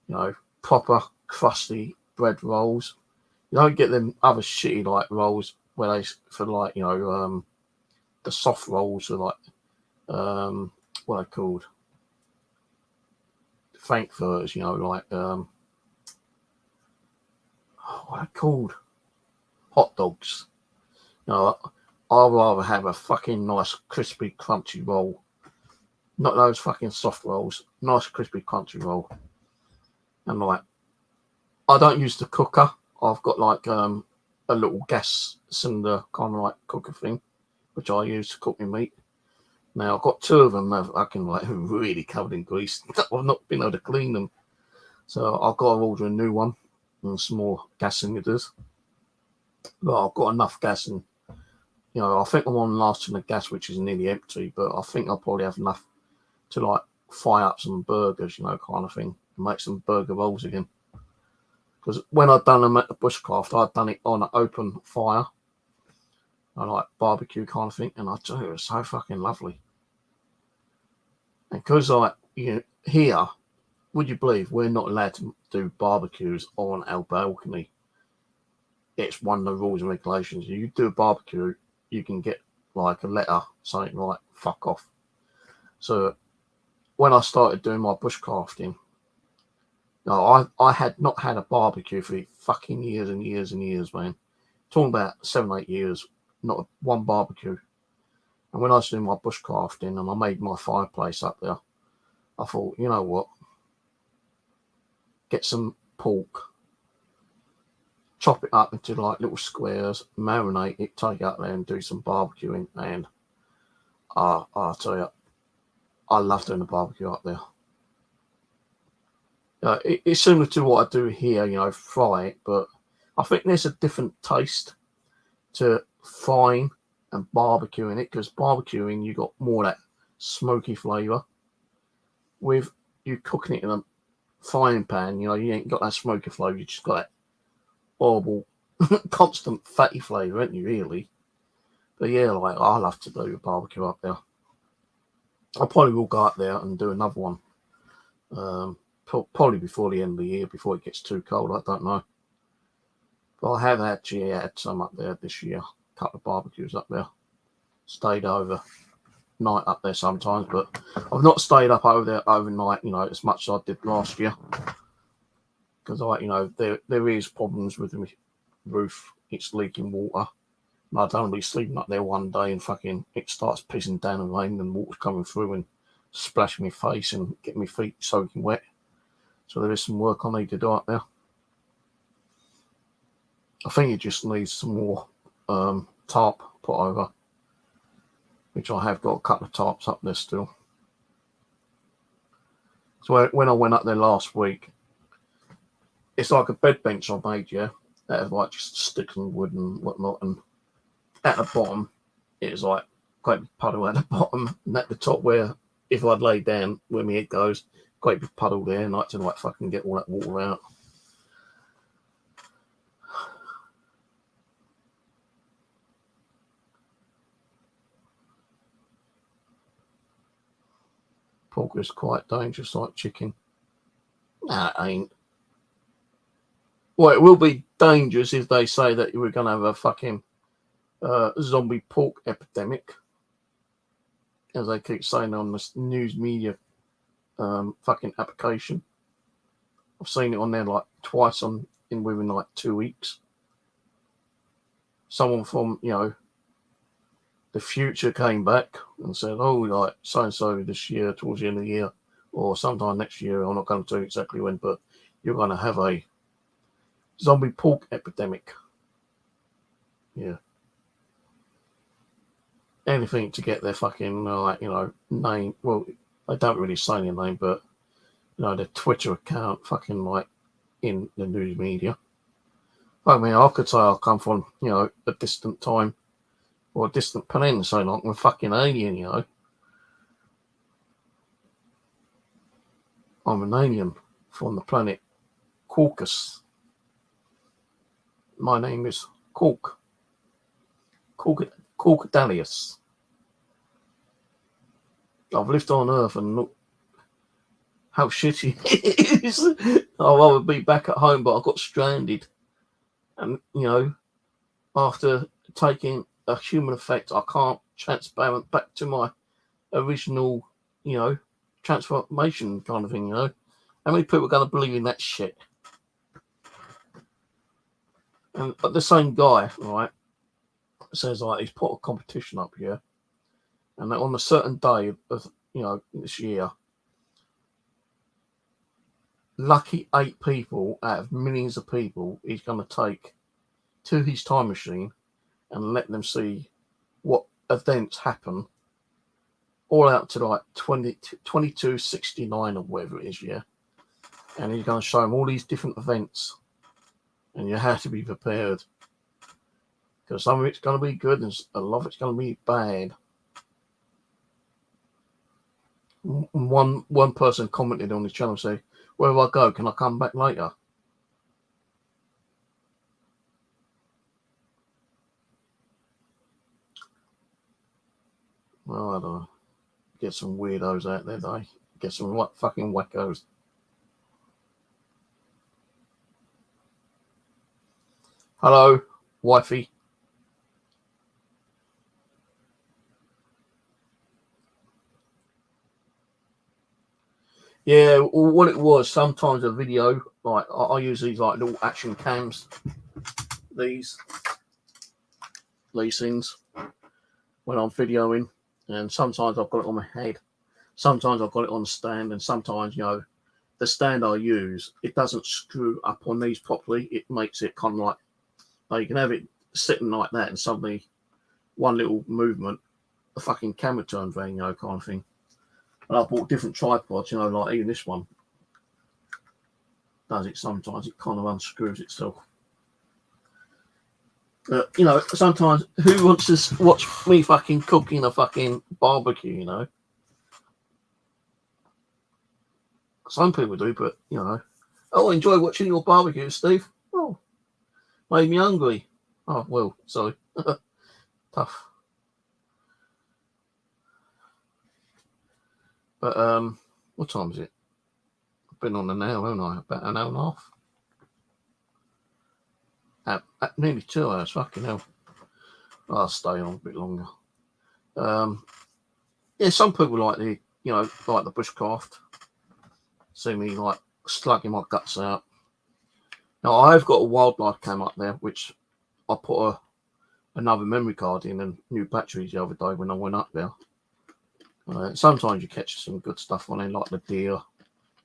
you know, proper crusty bread rolls. You don't get them other shitty like rolls where they for like, you know, the soft rolls are like what are they called? Frankfurters, you know, like what are they called? Hot dogs. You know, I'd rather have a fucking nice crispy crunchy roll. Not those fucking soft rolls. Nice crispy crunchy roll. And like I don't use the cooker. I've got like a little gas cylinder kind of like cooker thing, which I use to cook my meat. Now I've got two of them that I can like really covered in grease. I've not been able to clean them, so I've got to order a new one and some more gas cylinders. But I've got enough gas, and you know I think I'm on last in the gas, which is nearly empty. But I think I'll probably have enough to like fry up some burgers, you know, kind of thing, and make some burger rolls again. Because when I'd done them at the bushcraft, I'd done it on an open fire. I like barbecue kind of thing, and I tell you, it was so fucking lovely. And because like you know, here, would you believe we're not allowed to do barbecues on our balcony? It's one of the rules and regulations. You do a barbecue, you can get like a letter saying like "fuck off." So when I started doing my bushcrafting, no, I had not had a barbecue for fucking years and years and years, man. Talking about 7-8 years. Not one barbecue. And when I was doing my bushcrafting and I made my fireplace up there, I thought, you know what? Get some pork, chop it up into like little squares, marinate it, take it up there and do some barbecuing. And I'll tell you, I love doing the barbecue up there. It's similar to what I do here, you know, fry it, but I think there's a different taste to frying and barbecuing it, because barbecuing you got more of that smoky flavour. With you cooking it in a frying pan, you know, you ain't got that smoky flavour, you just got that horrible constant fatty flavour, ain't you, really? But yeah, like I love to do a barbecue up there. I probably will go up there and do another one. Probably before the end of the year, before it gets too cold, I don't know. But I have actually had some up there this year. A couple of barbecues up there. Stayed over night up there sometimes, but I've not stayed up over there overnight, you know, as much as I did last year. Because you know, there is problems with the roof. It's leaking water. And I don't want to be sleeping up there one day and fucking it starts pissing down and raining and water's coming through and splashing my face and getting my feet soaking wet. So there is some work I need to do up there. I think it just needs some more tarp put over, which I have got a couple of tarps up there still. So when I went up there last week, it's like a bed bench I made, yeah, out of like just sticks and wood and whatnot, and at the bottom it was like quite a big puddle at the bottom, and at the top where if I'd lay down where my head goes, quite a big puddle there, and I had to like fucking get all that water out. Pork is quite dangerous like chicken. Nah, it ain't. Well, it will be dangerous if they say that we're going to have a fucking zombie pork epidemic, as they keep saying on this news media fucking application. I've seen it on there like twice within like 2 weeks. Someone from, you know, the future came back and said, oh, like so-and-so this year, towards the end of the year, or sometime next year, I'm not going to tell you exactly when, but you're going to have a zombie pork epidemic. Yeah. Anything to get their fucking, like, you know, name. Well, they don't really say their name, but, you know, their Twitter account fucking, like, in the news media. I mean, I could say I come from, you know, a distant time or a distant peninsula, like I'm a fucking alien, you know. I'm an alien from the planet Caucus. My name is Caucadalius. I've lived on Earth and look how shitty it is. I'd rather be back at home, but I got stranded. And, you know, after taking a human effect, I can't transparent back to my original, you know, transformation kind of thing, you know. How many people are going to believe in that shit? And the same guy, right, says like he's put a competition up here, and that on a certain day of, you know, this year, lucky 8 people out of millions of people he's going to take to his time machine and let them see what events happen all out to like 2269 or whatever it is, yeah. And he's going to show them all these different events, and you have to be prepared because some of it's going to be good and a lot of it's going to be bad. One person commented on his channel, say, "Where do I go? Can I come back later?" Well, I don't know. Get some weirdos out there, they get some right fucking wackos. Hello, wifey. Yeah, what it was, sometimes a video, like I use these like little action cams, these things when I'm videoing, and sometimes I've got it on my head, sometimes I've got it on the stand, and sometimes, you know, the stand I use, it doesn't screw up on these properly. It makes it kind of like you can have it sitting like that, and suddenly one little movement, the fucking camera turns around, you know, kind of thing. And I've bought different tripods, you know, like even this one does it sometimes. It kind of unscrews itself. You know, sometimes who wants to watch me fucking cooking a fucking barbecue, you know? Some people do, but, you know. Oh, I enjoy watching your barbecue, Steve. Oh, made me hungry. Oh, well, sorry. Tough. But, what time is it? I've been on an hour, haven't I? About an hour and a half. At nearly 2 hours, fucking hell. I'll stay on a bit longer. Yeah, some people like the, you know, like the bushcraft. See me like slugging my guts out. Now I've got a wildlife cam up there, which I put another memory card in and new batteries the other day when I went up there. Sometimes you catch some good stuff on there, like the deer.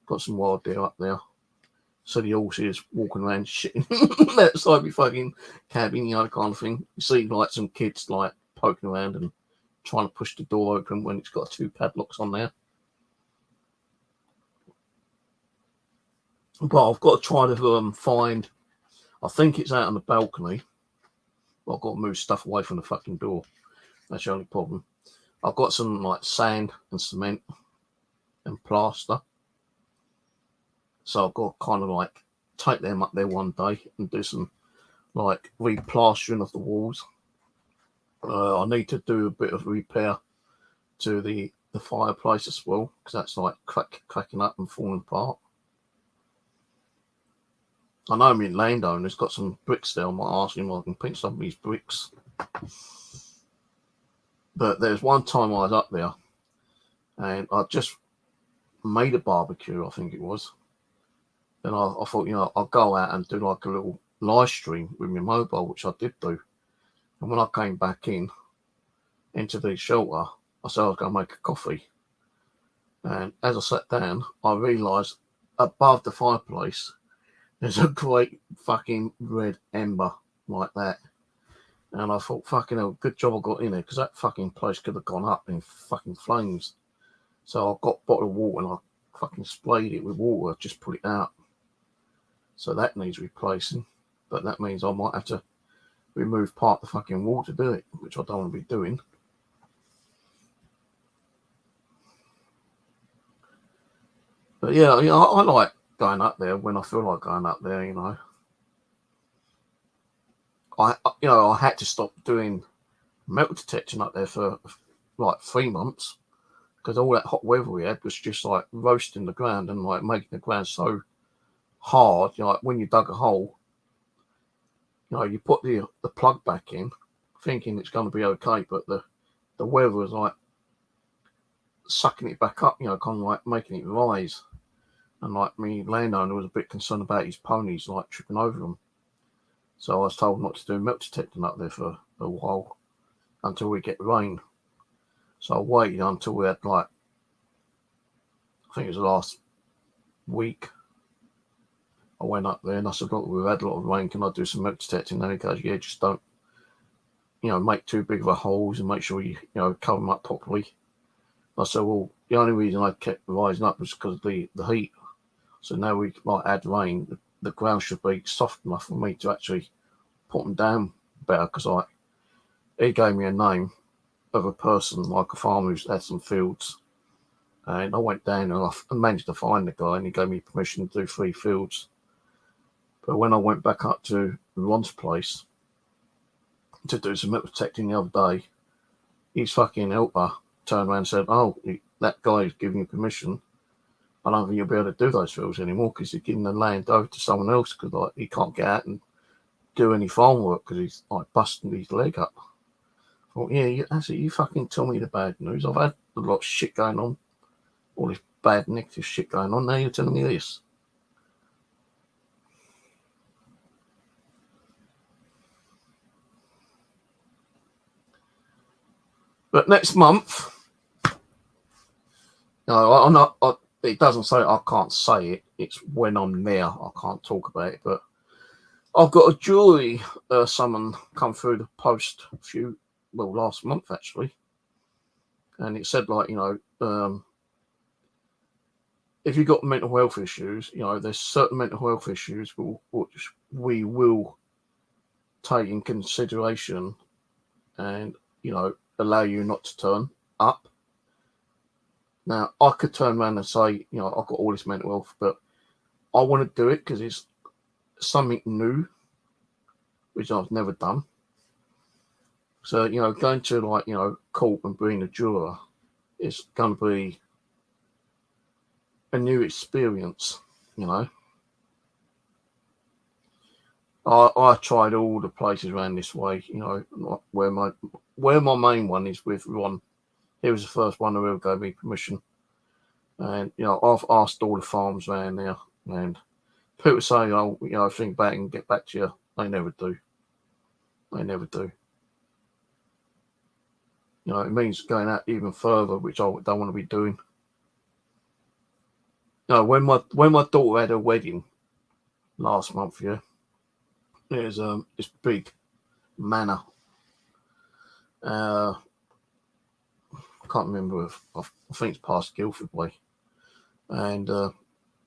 Got some wild deer up there. So the horses walking around shitting outside my fucking cabin, you know, kind of thing. You see like some kids like poking around and trying to push the door open when it's got 2 padlocks on there. But I've got to try to find, I think it's out on the balcony. I've got to move stuff away from the fucking door. That's the only problem. I've got some like sand and cement and plaster. So I've got to kind of like take them up there one day and do some like replastering of the walls. I need to do a bit of repair to the fireplace as well, because that's like cracking up and falling apart. I know my landowner's got some bricks there. I might ask him if I can pinch some of these bricks. But there's one time I was up there and I just made a barbecue, I think it was. And I thought, you know, I'll go out and do like a little live stream with my mobile, which I did do. And when I came back into the shelter, I said I was going to make a coffee. And as I sat down, I realised above the fireplace, there's a great fucking red ember like that. And I thought, fucking hell, good job I got in there, because that fucking place could have gone up in fucking flames. So I got a bottle of water and I fucking sprayed it with water, just put it out. So that needs replacing. But that means I might have to remove part of the fucking wall to do it, which I don't want to be doing. But yeah, you know, I like going up there when I feel like going up there, you know. I had to stop doing metal detecting up there for like 3 months because all that hot weather we had was just like roasting the ground and like making the ground so hard. You know, like when you dug a hole, you know, you put the plug back in thinking it's going to be okay, but the weather was like sucking it back up, you know, kind of like making it rise. And like me, landowner was a bit concerned about his ponies like tripping over them. So I was told not to do metal detecting up there for a while until we get rain. So I waited until we had like, I think it was the last week. I went up there and I said, look, we've had a lot of rain. Can I do some metal detecting? And he goes, yeah, just don't, you know, make too big of a holes and make sure you cover them up properly. I said, well, the only reason I kept rising up was because of the heat. So now we might add rain. The ground should be soft enough for me to actually put them down better because he gave me a name of a person, like a farmer who's had some fields. And I went down and I managed to find the guy and he gave me permission to do 3 fields. But when I went back up to Ron's place to do some metal detecting the other day, his fucking helper turned around and said, oh, that guy is giving you permission. I don't think you'll be able to do those fields anymore because he's giving the land over to someone else because like, he can't get out and do any farm work because he's like busting his leg up. I thought, yeah, that's it. You fucking tell me the bad news. I've had a lot of shit going on, all this bad negative shit going on. Now you're telling me this. But next month, no, I'm not. It doesn't say I can't say it. It's when I'm there, I can't talk about it. But I've got a jury summon come through the post last month actually, and it said like, you know, if you've got mental health issues, you know, there's certain mental health issues which we will take in consideration, and you know, allow you not to turn up. Now, I could turn around and say, you know, I've got all this mental health, but I want to do it because it's something new, which I've never done. So, you know, going to like, you know, court and being a juror is going to be a new experience, you know. I tried all the places around this way, you know, where my main one is with Ron. He was the first one who ever gave me permission. And, you know, I've asked all the farms around there, and people say, oh, you know, think back and get back to you. They never do. They never do. You know, it means going out even further, which I don't want to be doing. You know, when my daughter had her wedding last month, yeah, there's this big manor. I can't remember if I think it's past Guildford Way. And I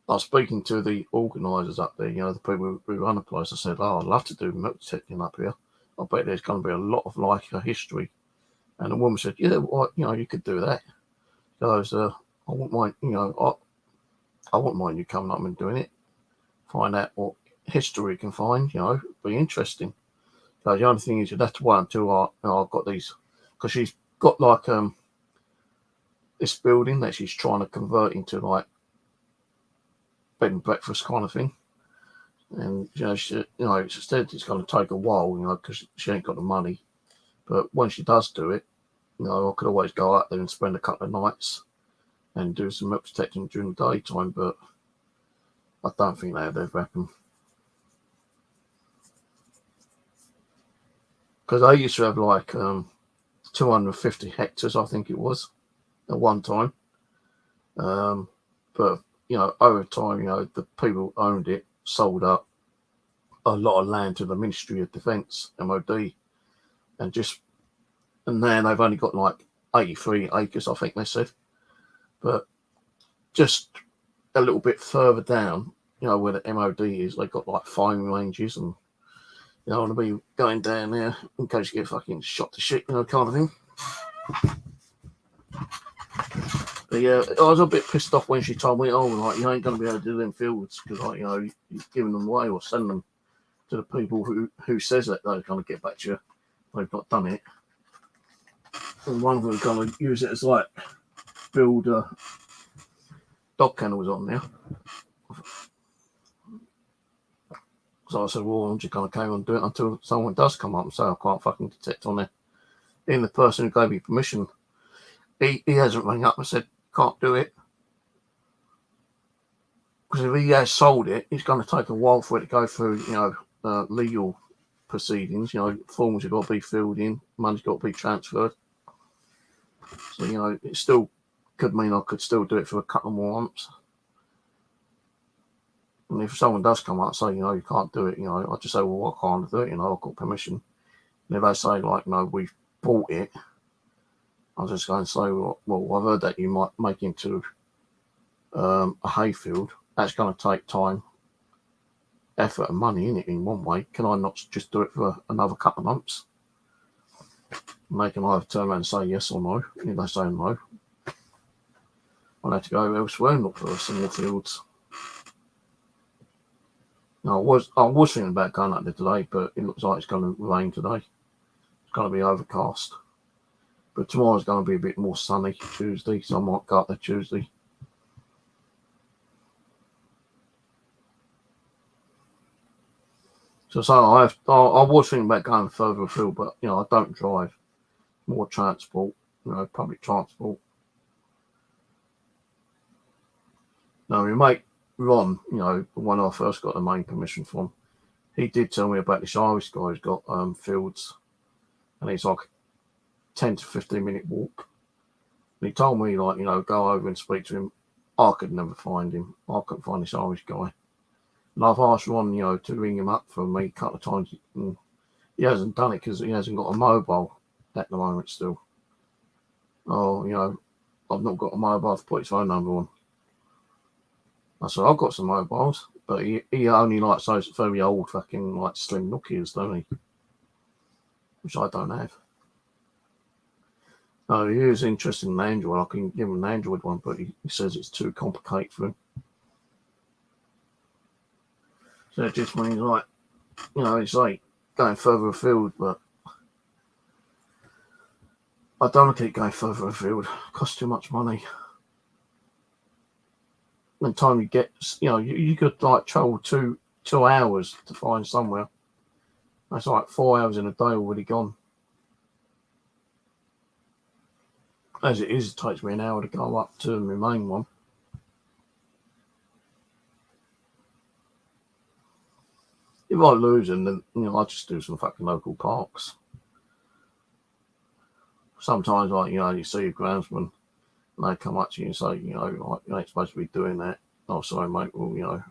was speaking to the organisers up there, you know, the people who run the place. I said, oh, I'd love to do metal detecting up here. I bet there's going to be a lot of like history. And the woman said, yeah, well, you know, you could do that. She goes, I wouldn't mind, you know, I wouldn't mind you coming up and doing it. Find out what history you can find, you know, be interesting. So the only thing is you'd have to wait until I've got these, because she's got like this building that she's trying to convert into like bed and breakfast kind of thing. And you know, she said it's going to take a while, you know, because she ain't got the money. But when she does do it, you know, I could always go out there and spend a couple of nights and do some metal detecting during the daytime. But I don't think that would ever happen. Because I used to have like 250 hectares, I think it was, at one time. But, you know, over time, you know, the people who owned it sold up a lot of land to the Ministry of Defence, MOD, and now they've only got like 83 acres, I think they said. But just a little bit further down, you know, where the MOD is, they've got like firing ranges, and you don't want to be going down there in case you get fucking shot to shit, you know, kind of thing. But yeah, I was a bit pissed off when she told me, oh, like, you ain't going to be able to do them fields because, like, you know, you're giving them away or send them to the people who says that they're going to get back to you. They've not done it. And one of them going to use it as, like, build dog kennels on there. So I said, well, I'm just going to carry on doing it until someone does come up and say I can't fucking detect on there. Even the person who gave me permission, he hasn't rang up and said, can't do it. Because if he has sold it, it's going to take a while for it to go through, you know, legal proceedings. You know, forms have got to be filled in, money's got to be transferred. So, you know, it still could mean I could still do it for a couple more months. And if someone does come up and say, you know, you can't do it, you know, I just say, well, I can't do it, you know, I've got permission. And if they say, like, no, we've bought it, I was just going to say, well, I've heard that you might make into a hayfield. That's going to take time, effort, and money in it in one way. Can I not just do it for another couple of months? And they can either turn around and say yes or no. If they say no, I'll have to go elsewhere and look for some more fields. Now, I was thinking about going up there today, but it looks like it's going to rain today. It's going to be overcast. But tomorrow's going to be a bit more sunny, Tuesday, so I might go up there Tuesday. So I was thinking about going further afield, but, you know, I don't drive. More transport, you know, public transport. Now, my mate Ron, you know, when I first got the main permission from, he did tell me about this Irish guy who's got fields, and it's like 10 to 15 minute walk. And he told me, like, you know, go over and speak to him. I could never find him. I couldn't find this Irish guy. And I've asked Ron, you know, to ring him up for me a couple of times. And he hasn't done it because he hasn't got a mobile at the moment still. Oh, you know, I've not got a mobile to put his phone number on. I said, I've got some mobiles, but he only likes those very old fucking, like, slim Nokias, don't he? Which I don't have. No, he is interested in Android. I can give him an Android one, but he says it's too complicated for him. So it just means, like, you know, it's like going further afield, but I don't want to keep going further afield. It costs too much money. And time you get, you know, you could, like, travel two hours to find somewhere. That's like 4 hours in a day already gone. As it is, it takes me an hour to go up to my main one. If I lose them, then, you know, I just do some fucking local parks. Sometimes, like, you know, you see a groundsman and they come up to you and say, you know, like, you ain't supposed to be doing that. Oh, sorry, mate. Well, you know,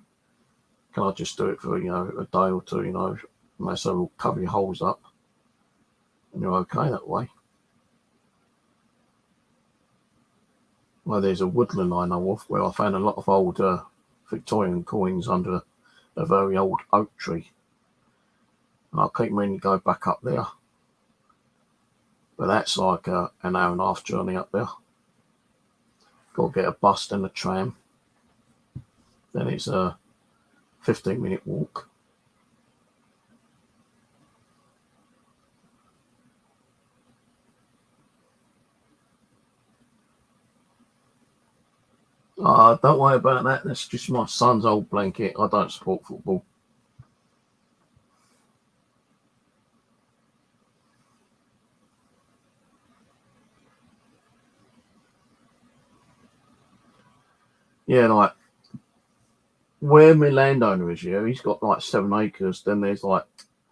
can I just do it for, you know, a day or two, you know? And they say, we'll cover your holes up. And you're okay that way. Well, there's a woodland I know of where I found a lot of old Victorian coins under a very old oak tree. And I keep meaning to go back up there. But that's like an hour and a half journey up there. Got to get a bus and a tram. Then it's a 15-minute walk. Don't worry about that. That's just my son's old blanket. I don't support football. Yeah, like, where my landowner is here, he's got like 7 acres. Then there's like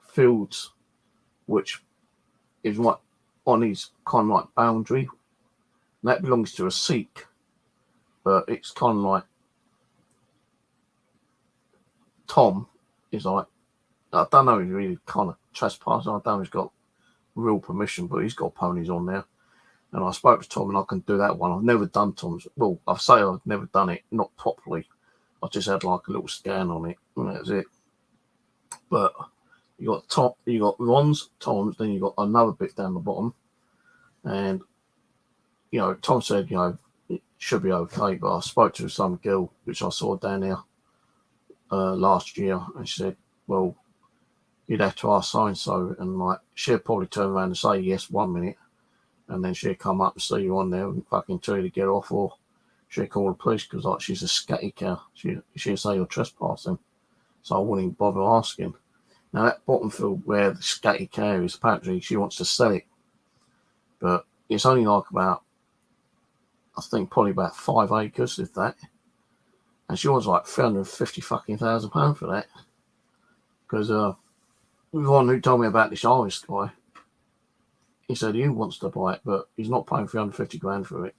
fields, which is like on his kind of like boundary. And that belongs to a Sikh, but it's kind of like Tom is like, I don't know, he's really kind of trespassing. I don't know if he's got real permission, but he's got ponies on there. And I spoke to Tom and I can do that one. I've never done Tom's. Well, I say I've never done it, not properly. I just had like a little scan on it, and that's it. But you got Ron's, Tom's, then you got another bit down the bottom. And, you know, Tom said, you know, it should be okay. But I spoke to some girl which I saw down there last year, and she said, well, you'd have to ask so and so, and like she'd probably turn around and say yes 1 minute, and then she'd come up and see you on there and fucking tell you to get off, or she'd call the police because like she's a scatty cow. She'd say you're trespassing, so I wouldn't even bother asking. Now that bottom field where the scatty cow is, apparently she wants to sell it, but it's only like about, I think probably about 5 acres, if that, and she wants like £350,000 for that, because the one who told me about this Irish guy, he said he wants to buy it, but he's not paying 350 grand for it.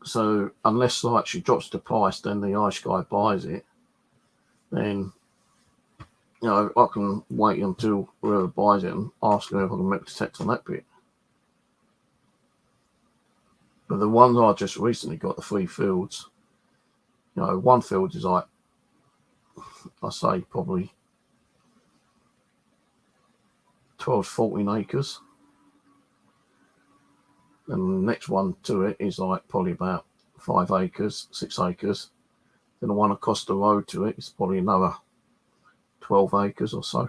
So unless like she drops the price, then the Irish guy buys it, then I can wait until whoever buys it and ask them if I can metal detect on that bit. But the ones I just recently got, the 3 fields, one field is like, I say probably 12, 14 acres. And the next one to it is like probably about 5 acres, 6 acres. Then the one across the road to it is probably another 12 acres or so.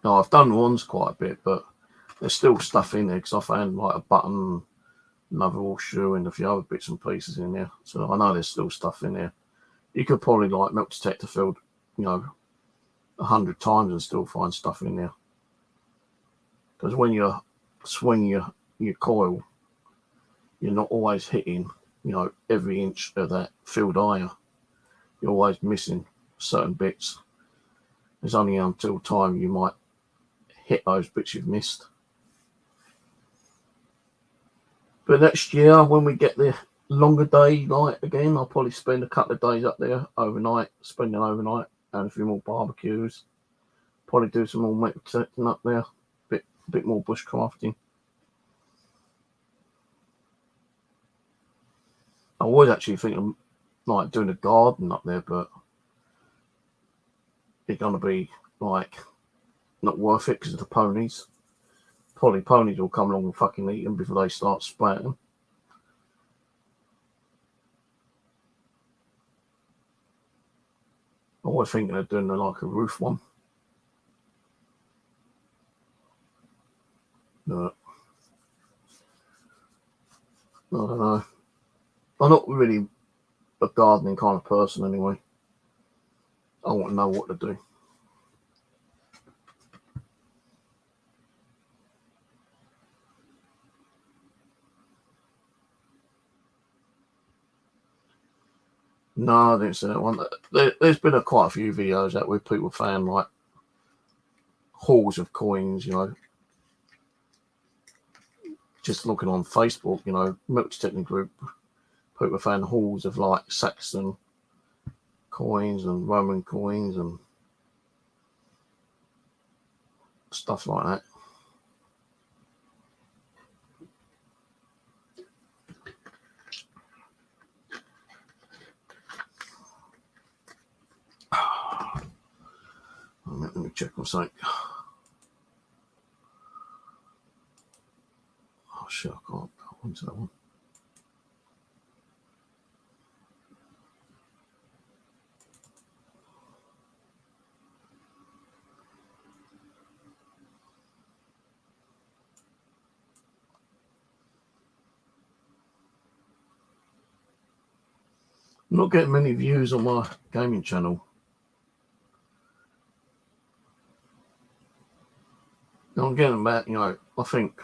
Now I've done ones quite a bit, but there's still stuff in there because I found like a button, another horseshoe, and a few other bits and pieces in there. So I know there's still stuff in there. You could probably like metal detect the field, 100 times and still find stuff in there. Because when you swing your coil, you're not always hitting, every inch of that field eye. You're always missing certain bits. There's only until time you might hit those bits you've missed. But next year, when we get the longer day night again, I'll probably spend a couple of days up there overnight, spending overnight, and a few more barbecues. Probably do some more metal detecting up there, a bit more bushcrafting. I was actually thinking like doing a garden up there, but it's gonna be like not worth it because of the ponies. Probably ponies will come along and fucking eat them before they start spraying. I was thinking of doing like a roof one. But I don't know. I'm not really a gardening kind of person anyway. I want to know what to do. No, I didn't see that one. There's been quite a few videos out where people found like hauls of coins, just looking on Facebook, metal detecting group, people found hauls of like Saxon coins and Roman coins and stuff like that. Let me check my site. Oh shit, I can't go into that one. I'm not getting many views on my gaming channel. I'm getting about, I think,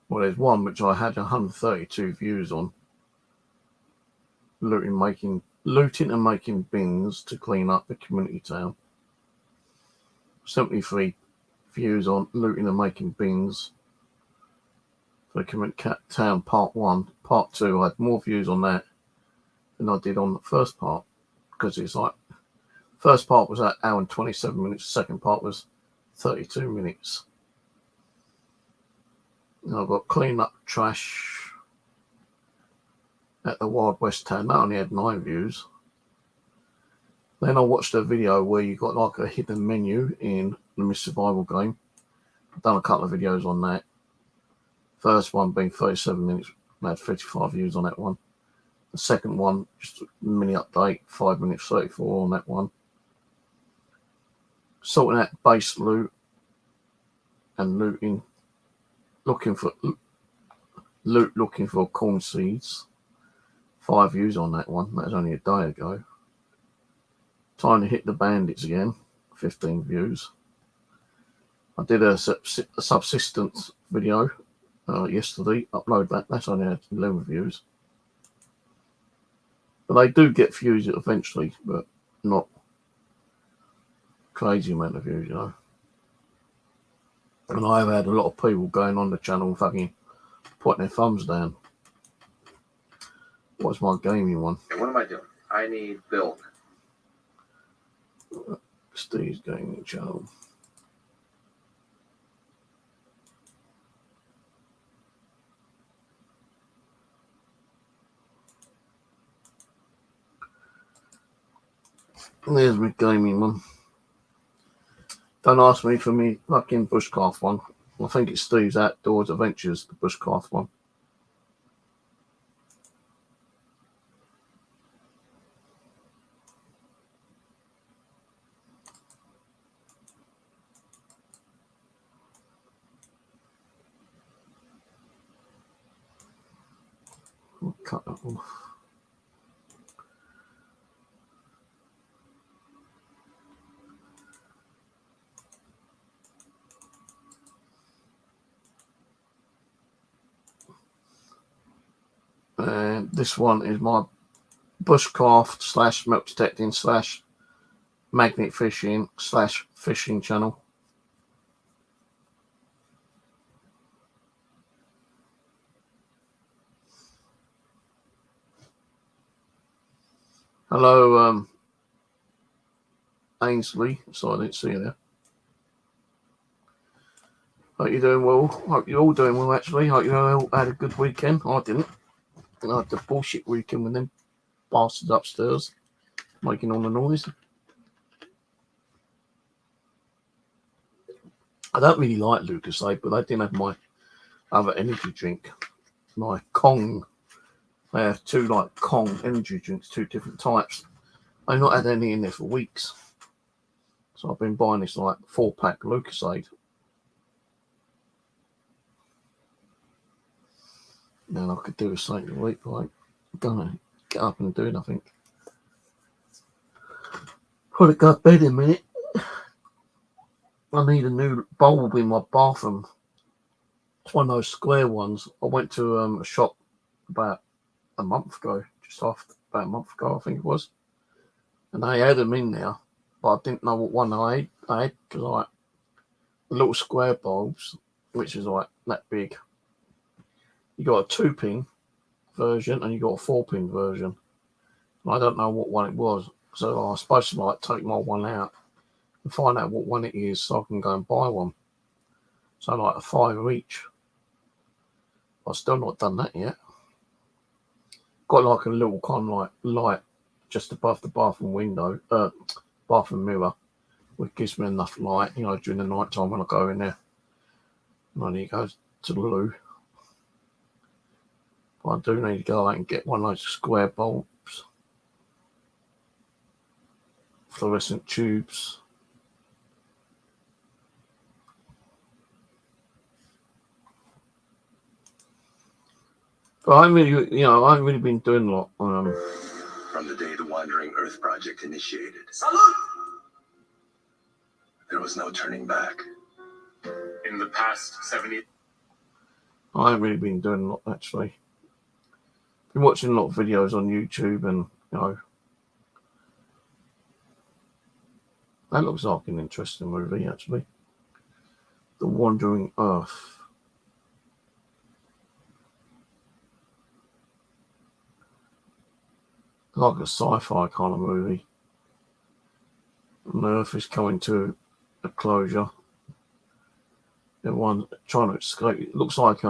well, there's one which I had 132 views on. Looting and making bins to clean up the community town. 73 views on looting and making bins for the community town part 1. Part 2, I had more views on that than I did on the first part, because it's like, first part was 1 hour and 27 minutes, second part was 32 minutes. And I've got clean up trash at the Wild West town. That only had 9 views. Then I watched a video where you got like a hidden menu in Vietnamese survival game. I've done a couple of videos on that. First one being 37 minutes, I had 55 views on that one. The second one, just a mini update, 5 minutes 34 on that one. Sorting out base loot and looting, looking for corn seeds. 5 views on that one. That was only a day ago. Trying to hit the bandits again. 15 views. I did a subsistence video yesterday. Upload that. That's only had 11 views. But they do get views eventually, but not crazy amount of views, you know. And I've had a lot of people going on the channel fucking putting their thumbs down. What's my gaming one? And what am I doing? I need build. Steve's gaming channel. There's my gaming one. Don't ask me for me fucking bushcraft one. I think it's Steve's Outdoors Adventures, the bushcraft one. I'll cut that off. And this one is my bushcraft / milk detecting / magnet fishing / fishing channel. Hello, Ainsley. Sorry, I didn't see you there. Hope you're doing well. Hope you're all doing well, actually. Hope you all had a good weekend. I didn't. I had the bullshit weekend with them bastards upstairs making all the noise. I don't really like Lucozade, but they didn't have my other energy drink. My Kong. They have 2 like Kong energy drinks, 2 different types. I've not had any in there for weeks. So I've been buying this like 4-pack Lucozade. And I could do a something a week, but I'm gonna get up and do nothing. Probably go to bed in a minute. I need a new bulb in my bathroom. It's one of those square ones. I went to a shop about a month ago, about a month ago, I think it was. And they had them in there, but I didn't know what one I had because like the little square bulbs, which is like that big. You got a 2-pin version and you got a 4-pin version. And I don't know what one it was, so I was supposed to like take my one out and find out what one it is so I can go and buy one. So like a £5 each. I've still not done that yet. Got like a little kind of like light just above the bathroom window, bathroom mirror, which gives me enough light, you know, during the night time when I go in there. And then it goes to the loo. But I do need to go out and get one of those square bulbs. Fluorescent tubes. But I really, you know, I haven't really been doing a lot. From the day the Wandering Earth Project initiated, Salute! there was no turning back. In the past 70... I haven't really been doing a lot, actually. Been watching a lot of videos on YouTube and, you know, that looks like an interesting movie, actually. The Wandering Earth. Like a sci-fi kind of movie. And the Earth is coming to a closure. Everyone's trying to escape. It looks like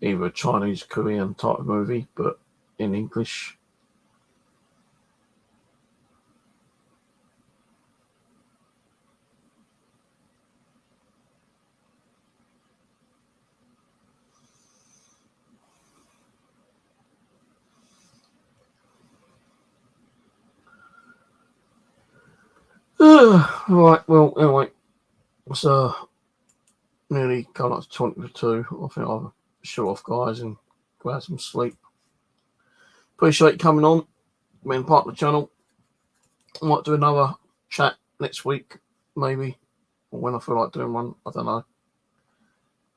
either a Chinese, Korean type of movie, but in English. Right, well, anyway, it's nearly coming up to 20 to 2. I think I'll shut off, guys, and go have some sleep. Appreciate you coming on, being part of the channel. I might do another chat next week, maybe, or when I feel like doing one. I don't know.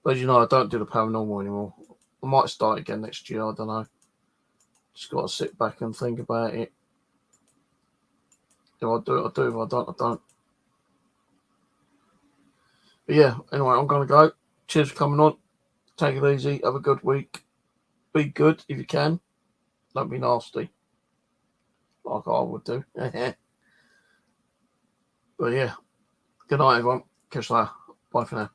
But as you know, I don't do the paranormal anymore. I might start again next year. I don't know. Just got to sit back and think about it. If I do it, I do. If I don't, I don't. But yeah, anyway, I'm going to go. Cheers for coming on. Take it easy. Have a good week. Be good if you can. Don't be nasty. Like I would do. But yeah. Good night, everyone. Catch you later. Bye for now.